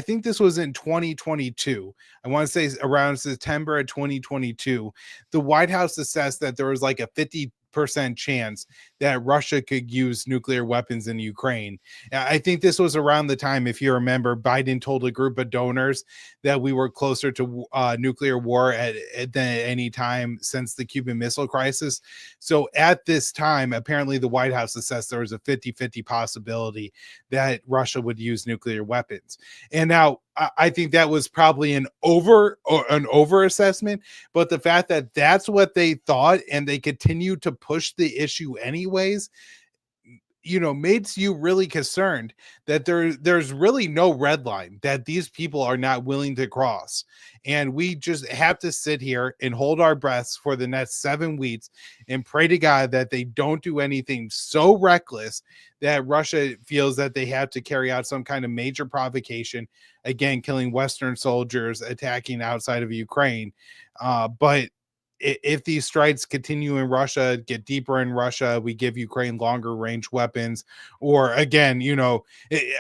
think this was in 2022. I want to say around September of 2022, the White House assessed that there was like a 50% chance that Russia could use nuclear weapons in Ukraine. I think this was around the time, if you remember, Biden told a group of donors that we were closer to nuclear war than any time since the Cuban Missile Crisis. So at this time, apparently the White House assessed there was a 50-50 possibility that Russia would use nuclear weapons. And now I think that was probably an over assessment, but the fact that that's what they thought and they continued to push the issue anyways, makes you really concerned that there's really no red line that these people are not willing to cross. And we just have to sit here and hold our breaths for the next 7 weeks and pray to God that they don't do anything so reckless that Russia feels that they have to carry out some kind of major provocation, again, killing Western soldiers, attacking outside of Ukraine. But if these strikes continue in Russia, get deeper in Russia, we give Ukraine longer range weapons, or again,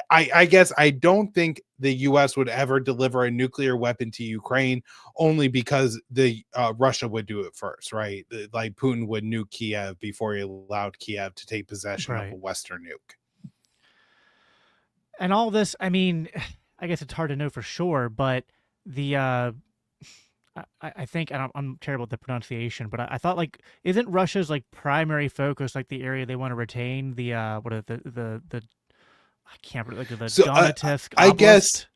I guess I don't think the U.S. would ever deliver a nuclear weapon to Ukraine, only because the Russia would do it first, right? Like Putin would nuke Kiev before he allowed Kiev to take possession of a Right. Western nuke. And all this, I mean, I guess it's hard to know for sure, but the I think, and I'm terrible at the pronunciation, but I thought, like, isn't Russia's like primary focus like the area they want to retain, the what are the I can't remember, like the So Donetsk I guess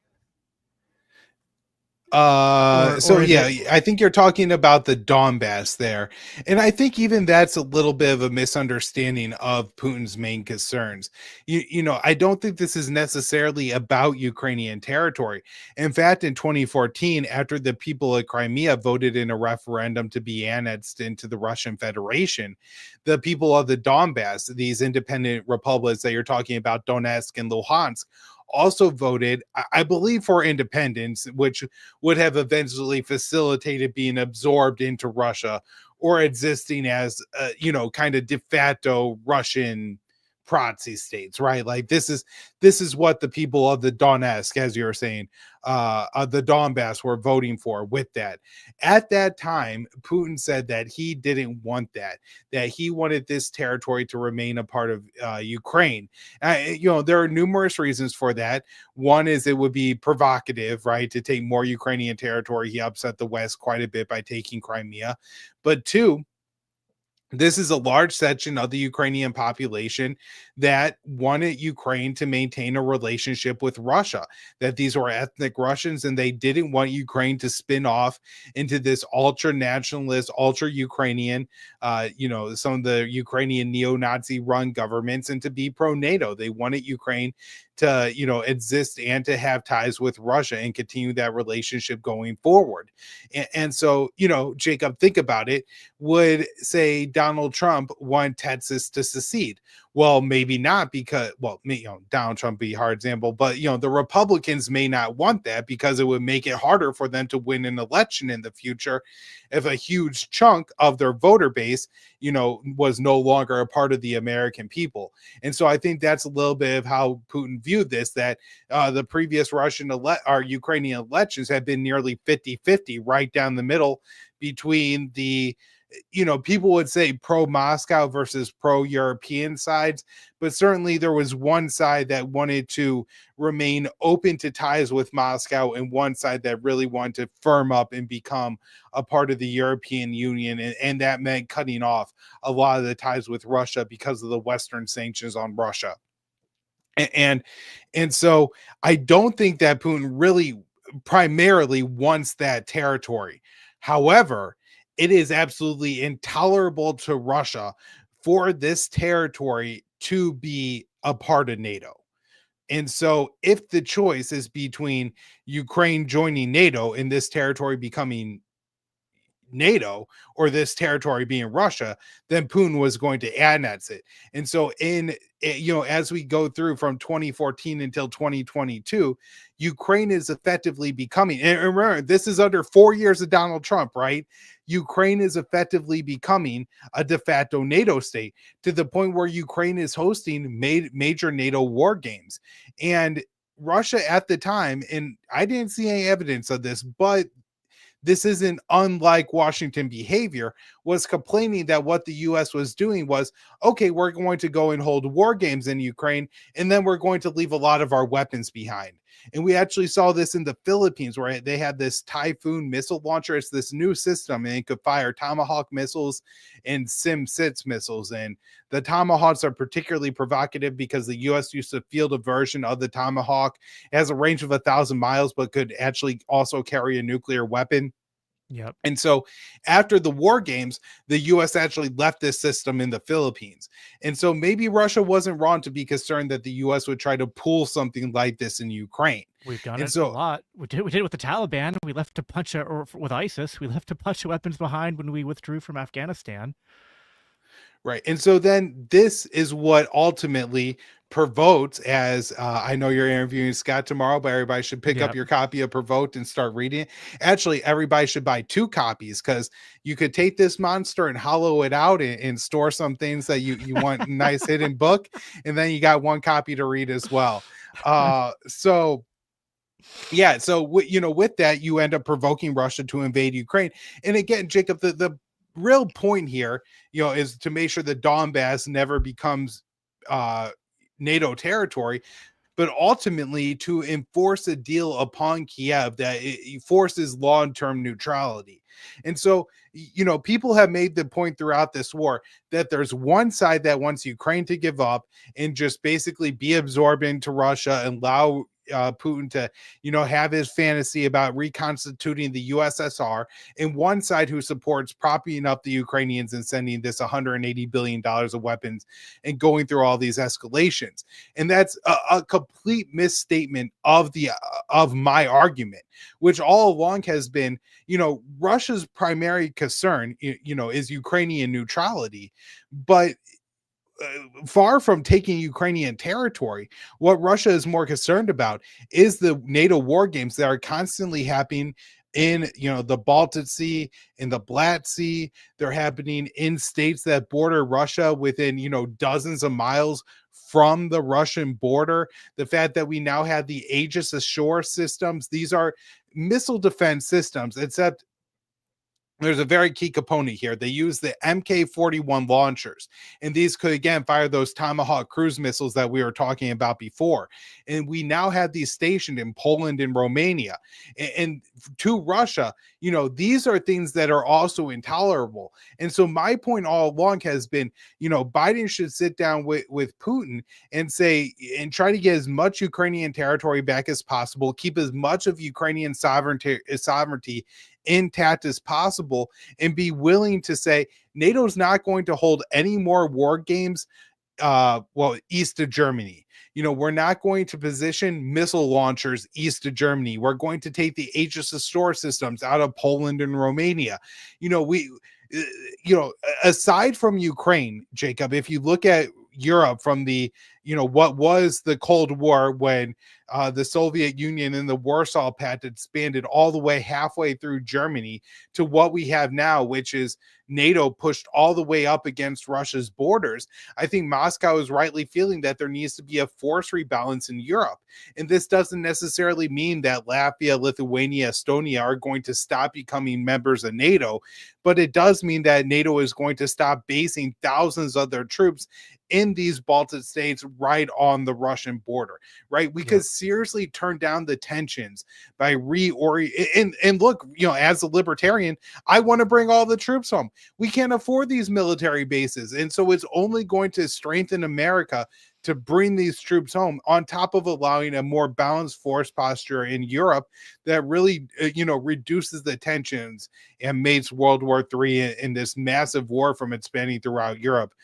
Oblast, or so is yeah, it I think you're talking about the Donbass there. And I think even that's a little bit of a misunderstanding of Putin's main concerns. I don't think this is necessarily about Ukrainian territory. In fact, in 2014, after the people of Crimea voted in a referendum to be annexed into the Russian Federation, the people of the Donbass, these independent republics that you're talking about, Donetsk and Luhansk, also voted, I believe, for independence, which would have eventually facilitated being absorbed into Russia or existing as, kind of de facto Russian proxy states, right? Like this is what the people of the Donetsk, as you're saying, the Donbass were voting for with that. At that time, Putin said that he didn't want that he wanted this territory to remain a part of Ukraine. There are numerous reasons for that. One is it would be provocative, right, to take more Ukrainian territory. He upset the West quite a bit by taking Crimea. But two, this is a large section of the Ukrainian population that wanted Ukraine to maintain a relationship with Russia, that these were ethnic Russians and they didn't want Ukraine to spin off into this ultra nationalist, ultra Ukrainian, some of the Ukrainian neo-Nazi run governments, and to be pro NATO. They wanted Ukraine to, exist and to have ties with Russia and continue that relationship going forward. And so, Jacob, think about it. Would, say, Donald Trump want Texas to secede? Well, maybe not, because, Donald Trump be a hard example, but, the Republicans may not want that because it would make it harder for them to win an election in the future if a huge chunk of their voter base, was no longer a part of the American people. And so I think that's a little bit of how Putin viewed this, that the previous Ukrainian elections have been nearly 50-50, right down the middle between the, people would say pro-Moscow versus pro-European sides, but certainly there was one side that wanted to remain open to ties with Moscow and one side that really wanted to firm up and become a part of the European Union. And that meant cutting off a lot of the ties with Russia because of the Western sanctions on Russia. And so I don't think that Putin really primarily wants that territory. However, it is absolutely intolerable to Russia for this territory to be a part of NATO. And so if the choice is between Ukraine joining NATO and this territory becoming NATO, or this territory being Russia, then Putin was going to annex it. And so as we go through from 2014 until 2022, Ukraine is effectively becoming, and remember, this is under 4 years of Donald Trump, right? Ukraine is effectively becoming a de facto NATO state, to the point where Ukraine is hosting major NATO war games. And Russia at the time, and I didn't see any evidence of this, but this isn't unlike Washington behavior, was complaining that what the U.S. was doing was, okay, we're going to go and hold war games in Ukraine, and then we're going to leave a lot of our weapons behind. And we actually saw this in the Philippines, where they had this Typhoon missile launcher. It's this new system, and it could fire Tomahawk missiles and Sim-6 missiles. And the Tomahawks are particularly provocative because the U.S. used to field a version of the Tomahawk. It has a range of 1,000 miles, but could actually also carry a nuclear weapon. Yep. And so after the war games, the U.S. actually left this system in the Philippines. And so maybe Russia wasn't wrong to be concerned that the U.S. would try to pull something like this in Ukraine. We've done it a lot. We did it with the Taliban. We left a bunch of, or with ISIS, we left a bunch of weapons behind when we withdrew from Afghanistan. Right. And so then this is what ultimately provoked, as I know you're interviewing Scott tomorrow, but everybody should pick up your copy of Provoked and start reading it. Actually, everybody should buy 2 copies, because you could take this monster and hollow it out and store some things that you want nice hidden book. And then you got 1 copy to read as well. So with that, you end up provoking Russia to invade Ukraine. And again, Jacob, the real point here, is to make sure that Donbass never becomes NATO territory, but ultimately to enforce a deal upon Kiev that it forces long-term neutrality. And so, people have made the point throughout this war that there's one side that wants Ukraine to give up and just basically be absorbed into Russia and allow Putin to, have his fantasy about reconstituting the USSR, and one side who supports propping up the Ukrainians and sending this $180 billion of weapons and going through all these escalations. And that's a complete misstatement of my argument, which all along has been, Russia's primary concern, is Ukrainian neutrality. But far from taking Ukrainian territory, what Russia is more concerned about is the NATO war games that are constantly happening in, the Baltic Sea, in the Black Sea. They're happening in states that border Russia within, dozens of miles from the Russian border. The fact that we now have the Aegis Ashore systems, these are missile defense systems, except there's a very key component here. They use the MK-41 launchers, and these could again fire those Tomahawk cruise missiles that we were talking about before. And we now have these stationed in Poland and Romania. And to Russia, these are things that are also intolerable. And so my point all along has been, Biden should sit down with Putin and say, and try to get as much Ukrainian territory back as possible, keep as much of Ukrainian sovereignty intact as possible, and be willing to say NATO's not going to hold any more war games east of Germany. We're not going to position missile launchers east of Germany. We're going to take the Aegis Ashore systems out of Poland and Romania. Aside from Ukraine, Jacob, if you look at Europe from the, what was the Cold War, when the Soviet Union and the Warsaw Pact expanded all the way halfway through Germany, to what we have now, which is NATO pushed all the way up against Russia's borders. I think Moscow is rightly feeling that there needs to be a force rebalance in Europe. And this doesn't necessarily mean that Latvia, Lithuania, Estonia are going to stop becoming members of NATO, but it does mean that NATO is going to stop basing thousands of their troops in these Baltic states right on the Russian border, right? We could seriously turn down the tensions by reorienting. And look, as a libertarian, I want to bring all the troops home. We can't afford these military bases. And so it's only going to strengthen America to bring these troops home, on top of allowing a more balanced force posture in Europe that really, reduces the tensions and makes World War III in this massive war from expanding throughout Europe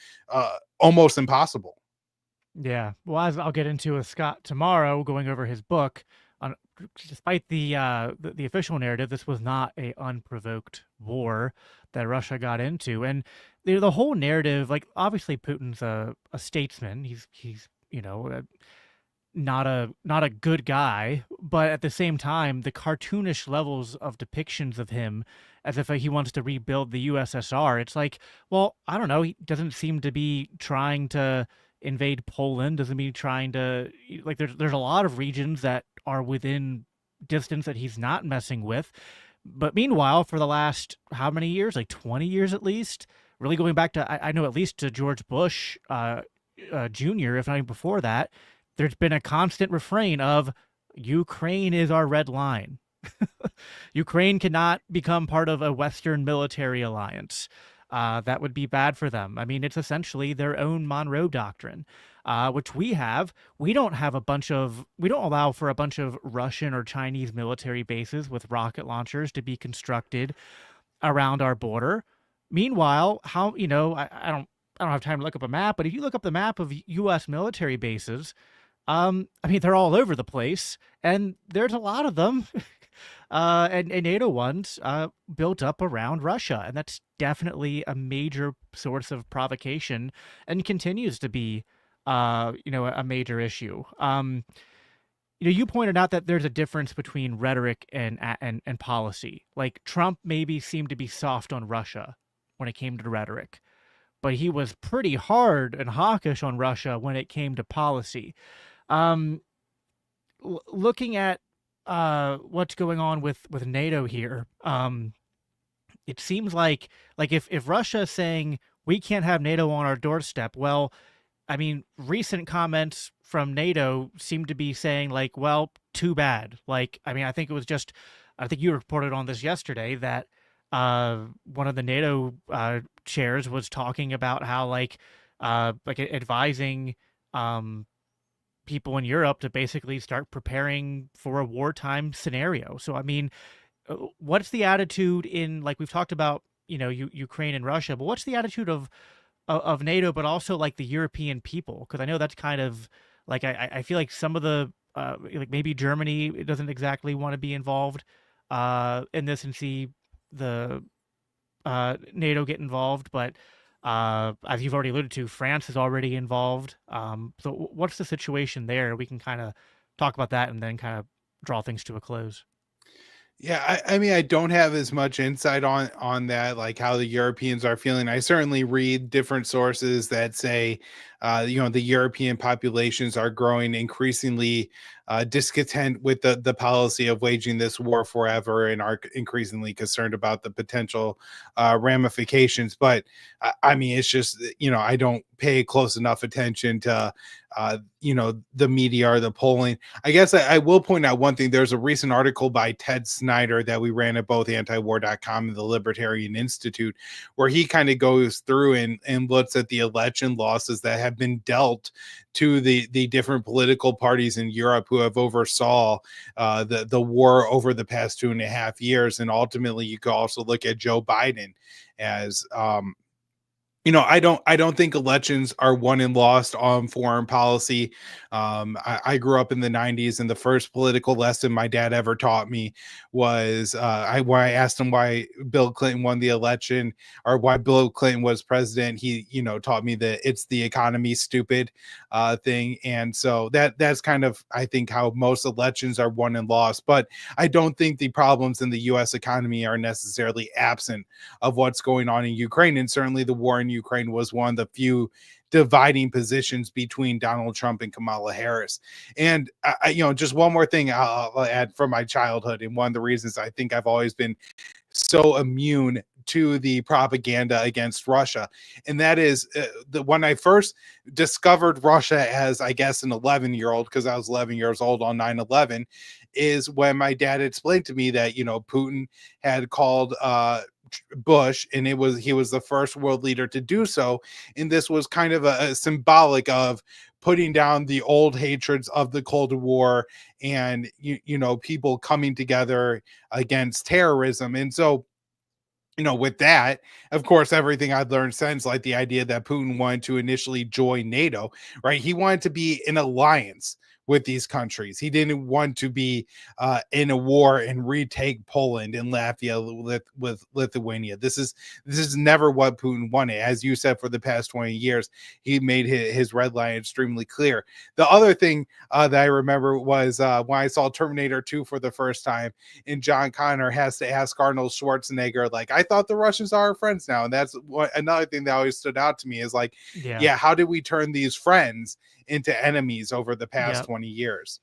almost impossible. Yeah. Well, as I'll get into with Scott tomorrow, going over his book, on despite the official narrative, this was not a unprovoked war that Russia got into, and the whole narrative, like, obviously Putin's a statesman. He's not a good guy, but at the same time, the cartoonish levels of depictions of him as if he wants to rebuild the USSR, it's like, well, I don't know, he doesn't seem to be trying to invade Poland, doesn't mean trying to, like, there's a lot of regions that are within distance that he's not messing with. But meanwhile, for the last how many years, like 20 years at least, really going back to, I know, at least to George Bush Jr., if not even before that, there's been a constant refrain of Ukraine is our red line. Ukraine cannot become part of a Western military alliance. That would be bad for them. I mean, it's essentially their own Monroe Doctrine, which we have. We don't allow for a bunch of Russian or Chinese military bases with rocket launchers to be constructed around our border. Meanwhile, I don't have time to look up a map, but if you look up the map of U.S. military bases, I mean, they're all over the place, and there's a lot of them, and NATO ones built up around Russia, and that's definitely a major source of provocation, and continues to be, a major issue. You pointed out that there's a difference between rhetoric and policy. Like, Trump maybe seemed to be soft on Russia when it came to rhetoric, but he was pretty hard and hawkish on Russia when it came to policy. Looking at what's going on with NATO here, it seems like if Russia is saying we can't have NATO on our doorstep, well, I mean, recent comments from NATO seem to be saying, like, well, too bad. Like, I mean, I think you reported on this yesterday that one of the NATO chairs was talking about how advising people in Europe to basically start preparing for a wartime scenario. So, I mean, what's the attitude in, like, we've talked about, Ukraine and Russia, but what's the attitude of NATO, but also like the European people? Because I know that's kind of like, I feel like some of the like maybe Germany doesn't exactly want to be involved in this and see the NATO get involved, but As you've already alluded to, France is already involved. So what's the situation there? We can kind of talk about that and then kind of draw things to a close. Yeah, I mean, I don't have as much insight on that, like how the Europeans are feeling. I certainly read different sources that say, the European populations are growing increasingly discontent with the policy of waging this war forever, and are increasingly concerned about the potential ramifications. But I mean, it's just I don't pay close enough attention to the media or the polling. I guess I will point out one thing. There's a recent article by Ted Snyder that we ran at both antiwar.com and the Libertarian Institute, where he kind of goes through and looks at the election losses that have been dealt to the different political parties in Europe who have oversaw the war over the past 2.5 years. And ultimately, you could also look at Joe Biden as I don't think elections are won and lost on foreign policy. I grew up in the 90s, and the first political lesson my dad ever taught me was when I asked him why Bill Clinton won the election, or why Bill Clinton was president. He, taught me that it's the economy, stupid thing. And so that's kind of, I think, how most elections are won and lost. But I don't think the problems in the US economy are necessarily absent of what's going on in Ukraine. And certainly the war in Ukraine was one of the few dividing positions between Donald Trump and Kamala Harris. And just one more thing I'll add from my childhood, and one of the reasons I think I've always been so immune to the propaganda against Russia, and that is when I first discovered Russia as, I guess, an 11-year-old, because I was 11 years old on 9/11, is when my dad explained to me that Putin had called Bush, and he was the first world leader to do so, and this was kind of a symbolic of putting down the old hatreds of the Cold War, and people coming together against terrorism. And so with that, of course, everything I've learned since, like the idea that Putin wanted to initially join NATO, right? He wanted to be in alliance with these countries. He didn't want to be in a war and retake Poland and Latvia with Lithuania. This is never what Putin wanted. As you said, for the past 20 years, he made his red line extremely clear. The other thing that I remember was when I saw Terminator 2 for the first time, and John Connor has to ask Arnold Schwarzenegger, like, I thought the Russians are our friends now. And that's another thing that always stood out to me is like, Yeah. how did we turn these friends into enemies over the past Yeah. 20 years?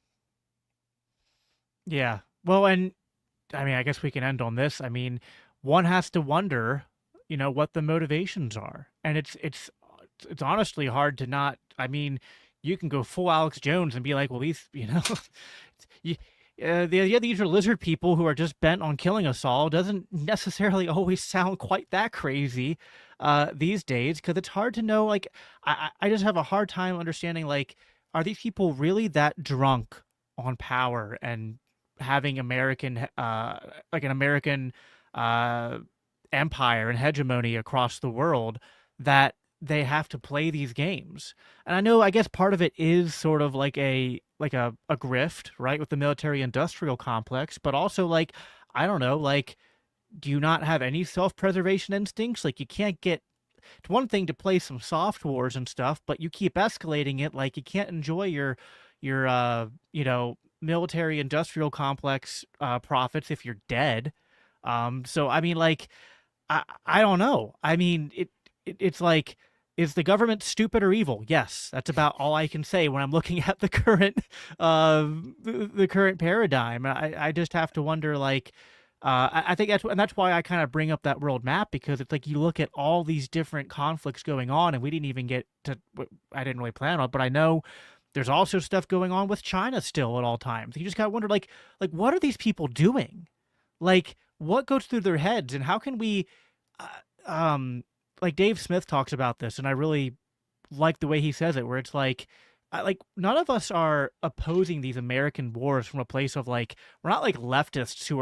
Yeah. Well, and I mean, I guess we can end on this. I mean, one has to wonder, what the motivations are. And it's honestly hard to not. I mean, you can go full Alex Jones and be like, well, these, you, the idea these are lizard people who are just bent on killing us all doesn't necessarily always sound quite that crazy these days, because it's hard to know. Like, I just have a hard time understanding, like, are these people really that drunk on power and having American, like an American empire and hegemony across the world, that they have to play these games? And I know, I guess part of it is sort of like a grift, right, with the military industrial complex, but also, like, I don't know, like, do you not have any self-preservation instincts? Like, you can't get, it's one thing to play some soft wars and stuff, but you keep escalating it. Like, you can't enjoy your military industrial complex profits if you're dead. So I mean, like, I don't know. I mean, it's like, is the government stupid or evil? Yes, that's about all I can say when I'm looking at the current the current paradigm. I just have to wonder, like, I think that's why I kind of bring up that world map, because it's like you look at all these different conflicts going on, and we didn't even get to. I didn't really plan on, but I know there's also stuff going on with China still at all times. You just gotta wonder, like what are these people doing? Like, what goes through their heads, and how can we, like Dave Smith talks about this, and I really like the way he says it, where it's like none of us are opposing these American wars from a place of, like, we're not like leftists who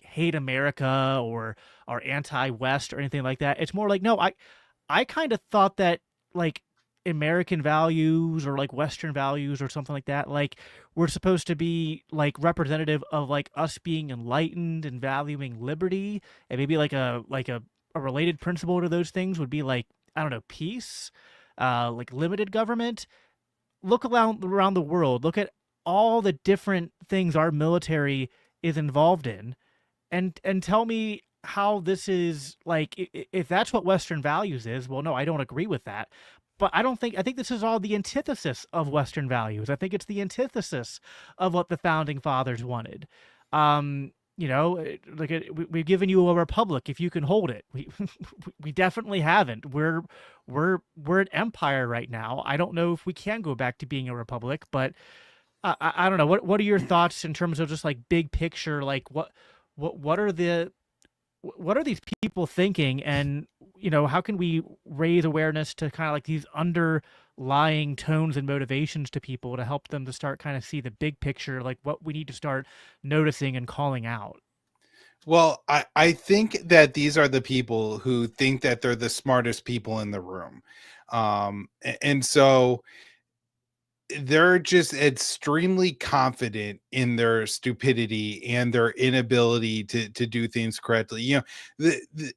hate America or are anti-West or anything like that. It's more like, no, I kind of thought that, like, American values or like Western values or something like that, like, we're supposed to be like representative of like us being enlightened and valuing liberty, and maybe like a related principle to those things would be like I don't know, peace, like limited government. Look around the world. Look at all the different things our military is involved in, and tell me how this is like, if that's what Western values is. Well, no, I don't agree with that. But I think this is all the antithesis of Western values. I think it's the antithesis of what the founding fathers wanted. We've given you a republic if you can hold it. We definitely haven't. We're an empire right now. I don't know if we can go back to being a republic, but I don't know. What are your thoughts in terms of just like big picture? Like what are these people thinking, and how can we raise awareness to kind of like these underlying tones and motivations to people to help them to start kind of see the big picture, like what we need to start noticing and calling out? Well, I think that these are the people who think that they're the smartest people in the room. And so they're just extremely confident in their stupidity and their inability to do things correctly.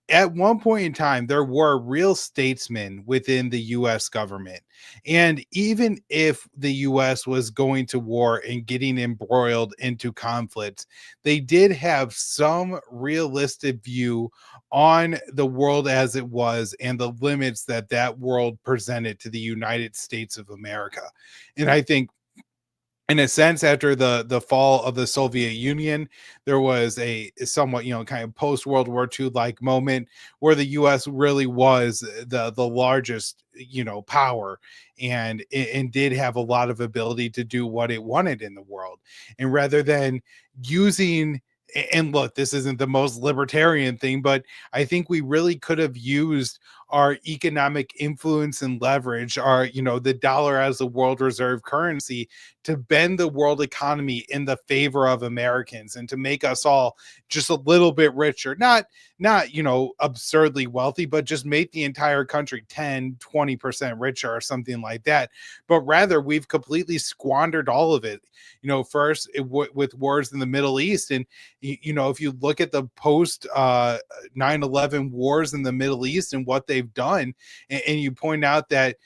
At one point in time, there were real statesmen within the US government. And even if the US was going to war and getting embroiled into conflicts, they did have some realistic view on the world as it was and the limits that that world presented to the United States of America. And I think, in a sense, after the fall of the Soviet Union, there was a somewhat, kind of post World War II like moment where the U.S. really was the largest, power, and did have a lot of ability to do what it wanted in the world. And rather than using, and look, this isn't the most libertarian thing, but I think we really could have used our economic influence and leverage, our, the dollar as the world reserve currency, to bend the world economy in the favor of Americans and to make us all just a little bit richer. Not, absurdly wealthy, but just make the entire country 10-20% richer or something like that. But rather, we've completely squandered all of it. First with wars in the Middle East. And, if you look at the post 9/11 wars in the Middle East and what they've done, and you point out that,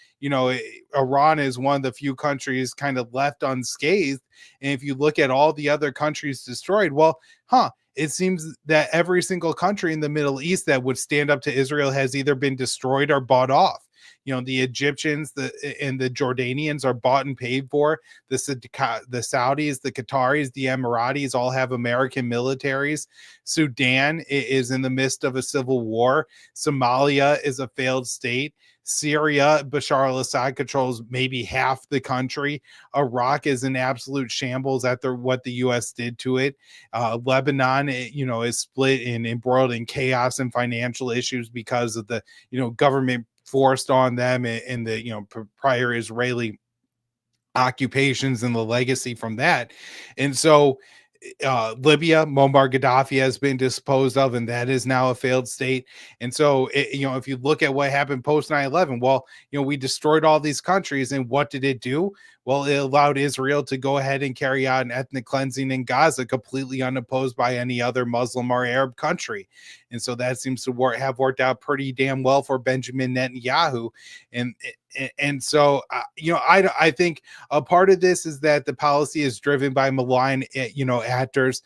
Iran is one of the few countries kind of left unscathed. And if you look at all the other countries destroyed, well, it seems that every single country in the Middle East that would stand up to Israel has either been destroyed or bought off. The Egyptians and the Jordanians are bought and paid for. The Saudis, the Qataris, the Emiratis all have American militaries. Sudan is in the midst of a civil war. Somalia is a failed state. Syria, Bashar al-Assad controls maybe half the country. Iraq is in absolute shambles after what the U.S. did to it. Lebanon, is split and embroiled in chaos and financial issues because of the, government forced on them in the, prior Israeli occupations and the legacy from that. And so Libya, Muammar Gaddafi has been disposed of, and that is now a failed state. And so, if you look at what happened post 9/11, well, we destroyed all these countries, and what did it do? Well, it allowed Israel to go ahead and carry out an ethnic cleansing in Gaza, completely unopposed by any other Muslim or Arab country. And so that seems to have worked out pretty damn well for Benjamin Netanyahu. And so, I think a part of this is that the policy is driven by malign, actors,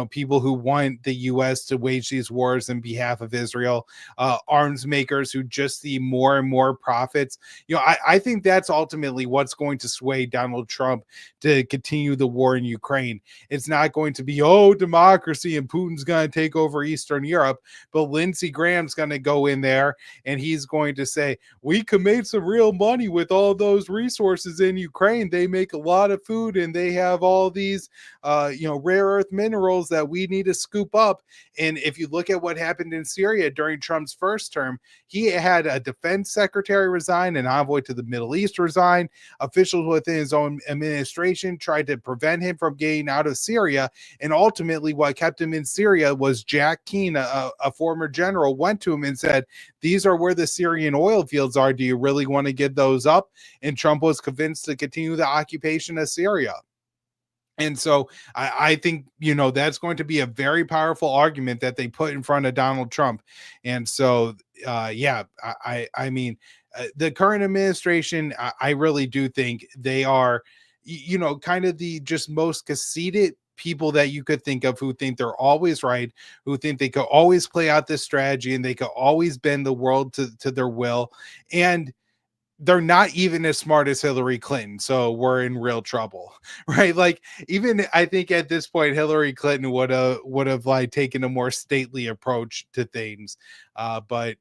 people who want the U.S. to wage these wars in behalf of Israel, arms makers who just see more and more profits. I think that's ultimately what's going to sway Donald Trump to continue the war in Ukraine. It's not going to be, democracy and Putin's going to take over Eastern Europe, but Lindsey Graham's going to go in there and he's going to say, we can make some real money with all those resources in Ukraine. They make a lot of food and they have all these, rare earth minerals that we need to scoop up. And if you look at what happened in Syria during Trump's first term, he had a defense secretary resign, an envoy to the Middle East resign. Officials within his own administration tried to prevent him from getting out of Syria. And ultimately, what kept him in Syria was Jack Keane, a former general, went to him and said, these are where the Syrian oil fields are. Do you really want to give those up? And Trump was convinced to continue the occupation of Syria. And so I think, that's going to be a very powerful argument that they put in front of Donald Trump. And so, yeah, I mean, the current administration, I really do think they are, kind of the just most conceited people that you could think of, who think they're always right, who think they could always play out this strategy and they could always bend the world to their will. And they're not even as smart as Hillary Clinton. So we're in real trouble, right? Like, even I think at this point, Hillary Clinton would have like taken a more stately approach to things. But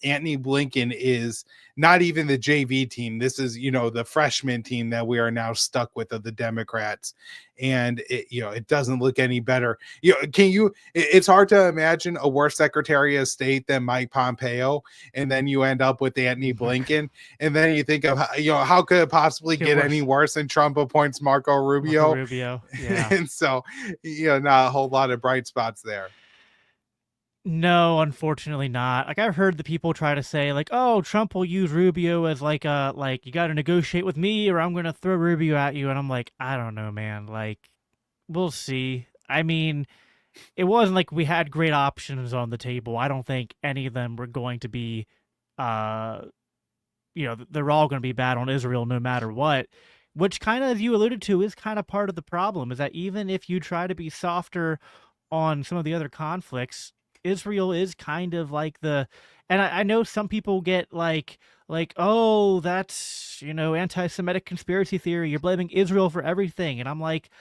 Antony Blinken is not even the JV team. This is, the freshman team that we are now stuck with, of the Democrats. And it doesn't look any better. It's hard to imagine a worse Secretary of State than Mike Pompeo. And then you end up with Antony Blinken. And then you think of, how could it possibly get any worse than Trump appoints Marco Rubio? Yeah. And so, not a whole lot of bright spots there. No, unfortunately not. Like, I've heard the people try to say, like, oh, Trump will use Rubio as like you got to negotiate with me or I'm going to throw Rubio at you. And I'm like, I don't know, man. Like, we'll see. I mean, it wasn't like we had great options on the table. I don't think any of them were going to be, they're all going to be bad on Israel no matter what, which kind of, as you alluded to, is kind of part of the problem, is that even if you try to be softer on some of the other conflicts, Israel is kind of like and I know some people get like, oh, that's, anti-Semitic conspiracy theory. You're blaming Israel for everything. And I'm like,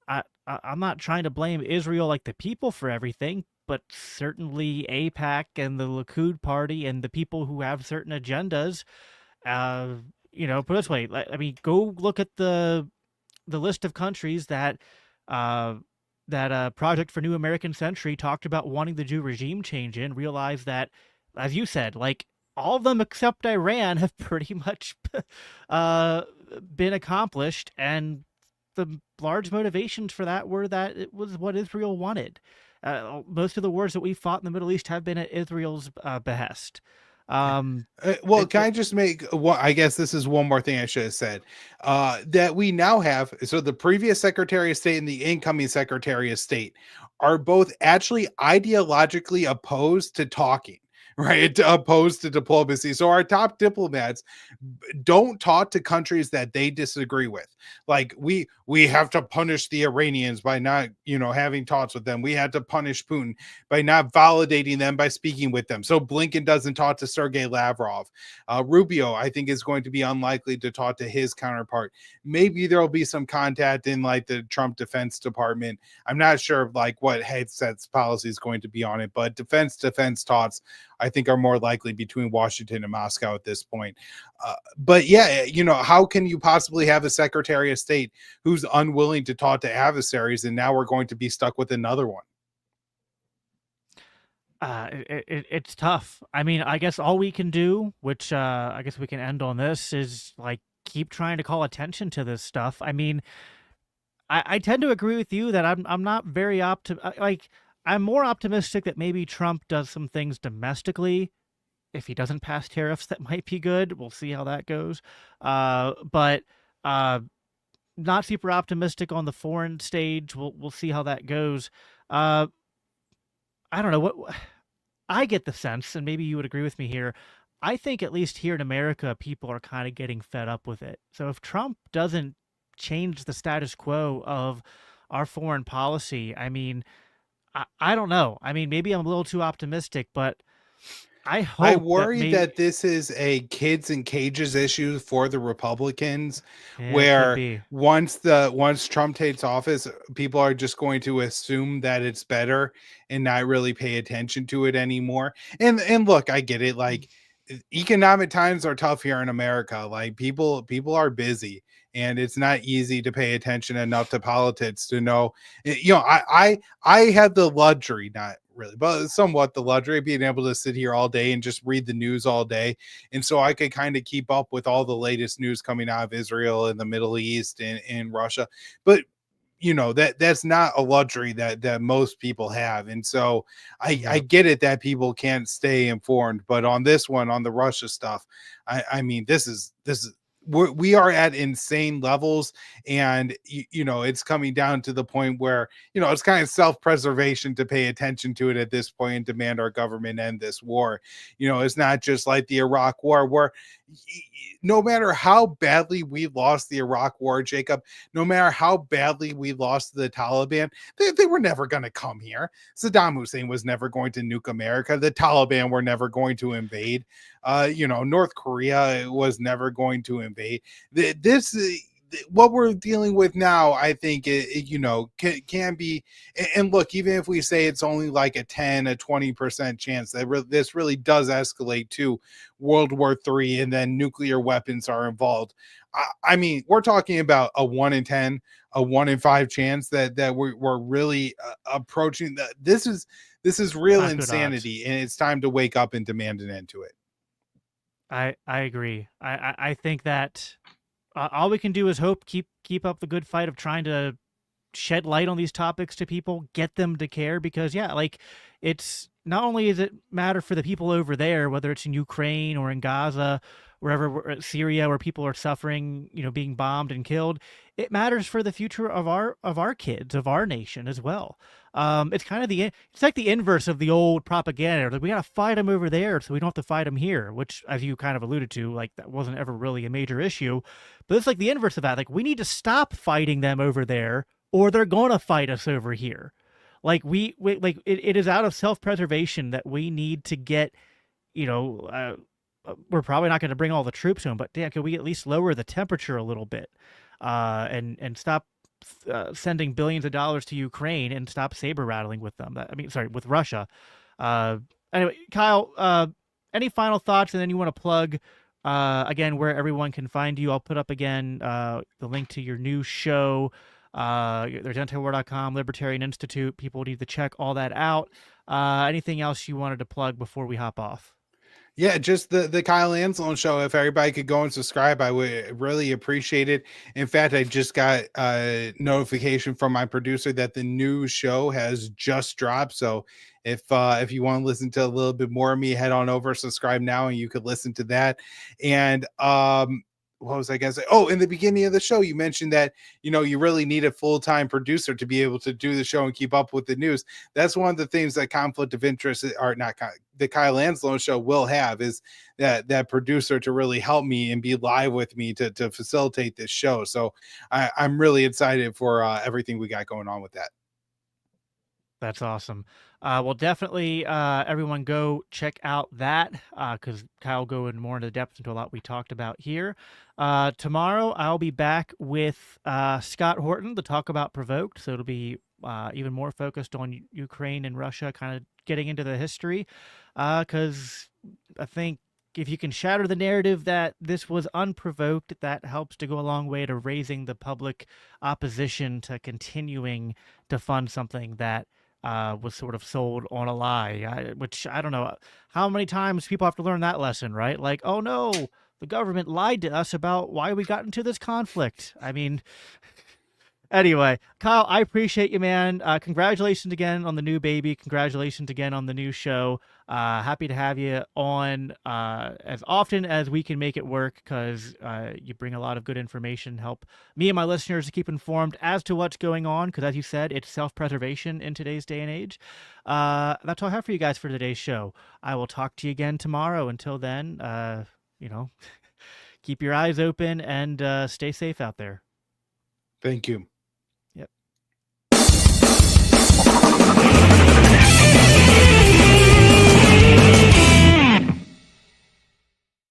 I'm not trying to blame Israel, like the people, for everything, but certainly AIPAC and the Likud party and the people who have certain agendas, put it this way. I mean, go look at the list of countries that Project for New American Century talked about wanting the Jew regime change in. Realize that, as you said, like, all of them except Iran have pretty much been accomplished, and the large motivations for that were that it was what Israel wanted. Most of the wars that we fought in the Middle East have been at Israel's behest. Can I just make one? I guess this is one more thing I should have said. That we now have, so the previous Secretary of State and the incoming Secretary of State are both actually ideologically opposed to talking, right? Opposed to diplomacy. So our top diplomats don't talk to countries that they disagree with. Like, we have to punish the Iranians by not, having talks with them. We had to punish Putin by not validating them, by speaking with them. So Blinken doesn't talk to Sergei Lavrov. Rubio, I think, is going to be unlikely to talk to his counterpart. Maybe there'll be some contact in like the Trump Defense Department. I'm not sure like what headsets policy is going to be on it, but defense talks, I think, are more likely between Washington and Moscow at this point. But yeah, how can you possibly have a Secretary of State who's unwilling to talk to adversaries, and now we're going to be stuck with another one? It's tough. I mean, I guess all we can do, which I guess we can end on this, is like keep trying to call attention to this stuff. I mean, I tend to agree with you that I'm not very I'm more optimistic that maybe Trump does some things domestically. If he doesn't pass tariffs, that might be good. We'll see how that goes. But not super optimistic on the foreign stage. We'll see how that goes. I don't know what I get the sense, and maybe you would agree with me here. I think at least here in America, people are kind of getting fed up with it. So if Trump doesn't change the status quo of our foreign policy, I mean, I don't know. I mean, maybe I'm a little too optimistic, but I worry that this is a kids in cages issue for the Republicans, where once Trump takes office, people are just going to assume that it's better and not really pay attention to it anymore. And look, I get it. Like, economic times are tough here in America. Like, people are busy, and it's not easy to pay attention enough to politics to know. I have the luxury, not really, but somewhat the luxury of being able to sit here all day and just read the news all day. And so I could kind of keep up with all the latest news coming out of Israel and the Middle East and Russia. But that's not a luxury that most people have. And so I get it that people can't stay informed, but on this one, on the Russia stuff, I mean, this is we are at insane levels, and it's coming down to the point where it's kind of self-preservation to pay attention to it at this point and demand our government end this war. It's not just like the Iraq war, where no matter how badly we lost the Iraq war, Jacob, no matter how badly we lost the Taliban, they were never going to come here. Saddam Hussein was never going to nuke America. The Taliban were never going to invade. North Korea was never going to invade. This what we're dealing with now, I think, can be. And look, even if we say it's only like a 10, a 20% chance that this really does escalate to World War III, and then nuclear weapons are involved. I mean, we're talking about a 1 in 10, a 1 in 5 chance that we're really approaching that. This is real insanity, and it's time to wake up and demand an end to it. I agree. I think that all we can do is hope, keep up the good fight of trying to shed light on these topics to people, get them to care, because it's not only does it matter for the people over there, whether it's in Ukraine or in Gaza, wherever, Syria, where people are suffering, being bombed and killed. It matters for the future of our kids, of our nation as well. It's kind of it's like the inverse of the old propaganda. Like, we got to fight them over there so we don't have to fight them here, which, as you kind of alluded to, like, that wasn't ever really a major issue. But it's like the inverse of that. Like, we need to stop fighting them over there, or they're going to fight us over here. Like, it is out of self-preservation that we need to get, we're probably not going to bring all the troops home, but damn, can we at least lower the temperature a little bit, and stop sending billions of dollars to Ukraine and stop saber rattling with them? With Russia. Anyway, Kyle, any final thoughts? And then you want to plug again where everyone can find you. I'll put up again the link to your new show. There's antiwar.com, Libertarian Institute. People need to check all that out. Anything else you wanted to plug before we hop off? Yeah, just the Kyle Anzalone show. If everybody could go and subscribe, I would really appreciate it. In fact, I just got a notification from my producer that the new show has just dropped. So if you want to listen to a little bit more of me, head on over, subscribe now, and you could listen to that. And what was I going to say? Oh, in the beginning of the show, you mentioned that, you really need a full-time producer to be able to do the show and keep up with the news. That's one of the things that conflict of interest, or not, the Kyle Anzalone show will have, is that producer to really help me and be live with me to facilitate this show. So I'm really excited for everything we got going on with that. That's awesome. Well, definitely everyone go check out that, because Kyle go in more into depth into a lot we talked about here. Tomorrow I'll be back with Scott Horton to talk about Provoked. So it'll be even more focused on Ukraine and Russia, kind of getting into the history, because I think if you can shatter the narrative that this was unprovoked, that helps to go a long way to raising the public opposition to continuing to fund something that was sort of sold on a lie, which I don't know how many times people have to learn that lesson, right? Like, oh no, the government lied to us about why we got into this conflict. I mean, anyway, Kyle, I appreciate you, man. Congratulations again on the new baby. Congratulations again on the new show. Happy to have you on as often as we can make it work, because you bring a lot of good information, help me and my listeners to keep informed as to what's going on, because as you said, it's self-preservation in today's day and age. That's all I have for you guys for today's show. I will talk to you again tomorrow. Until then, keep your eyes open and stay safe out there. Thank you.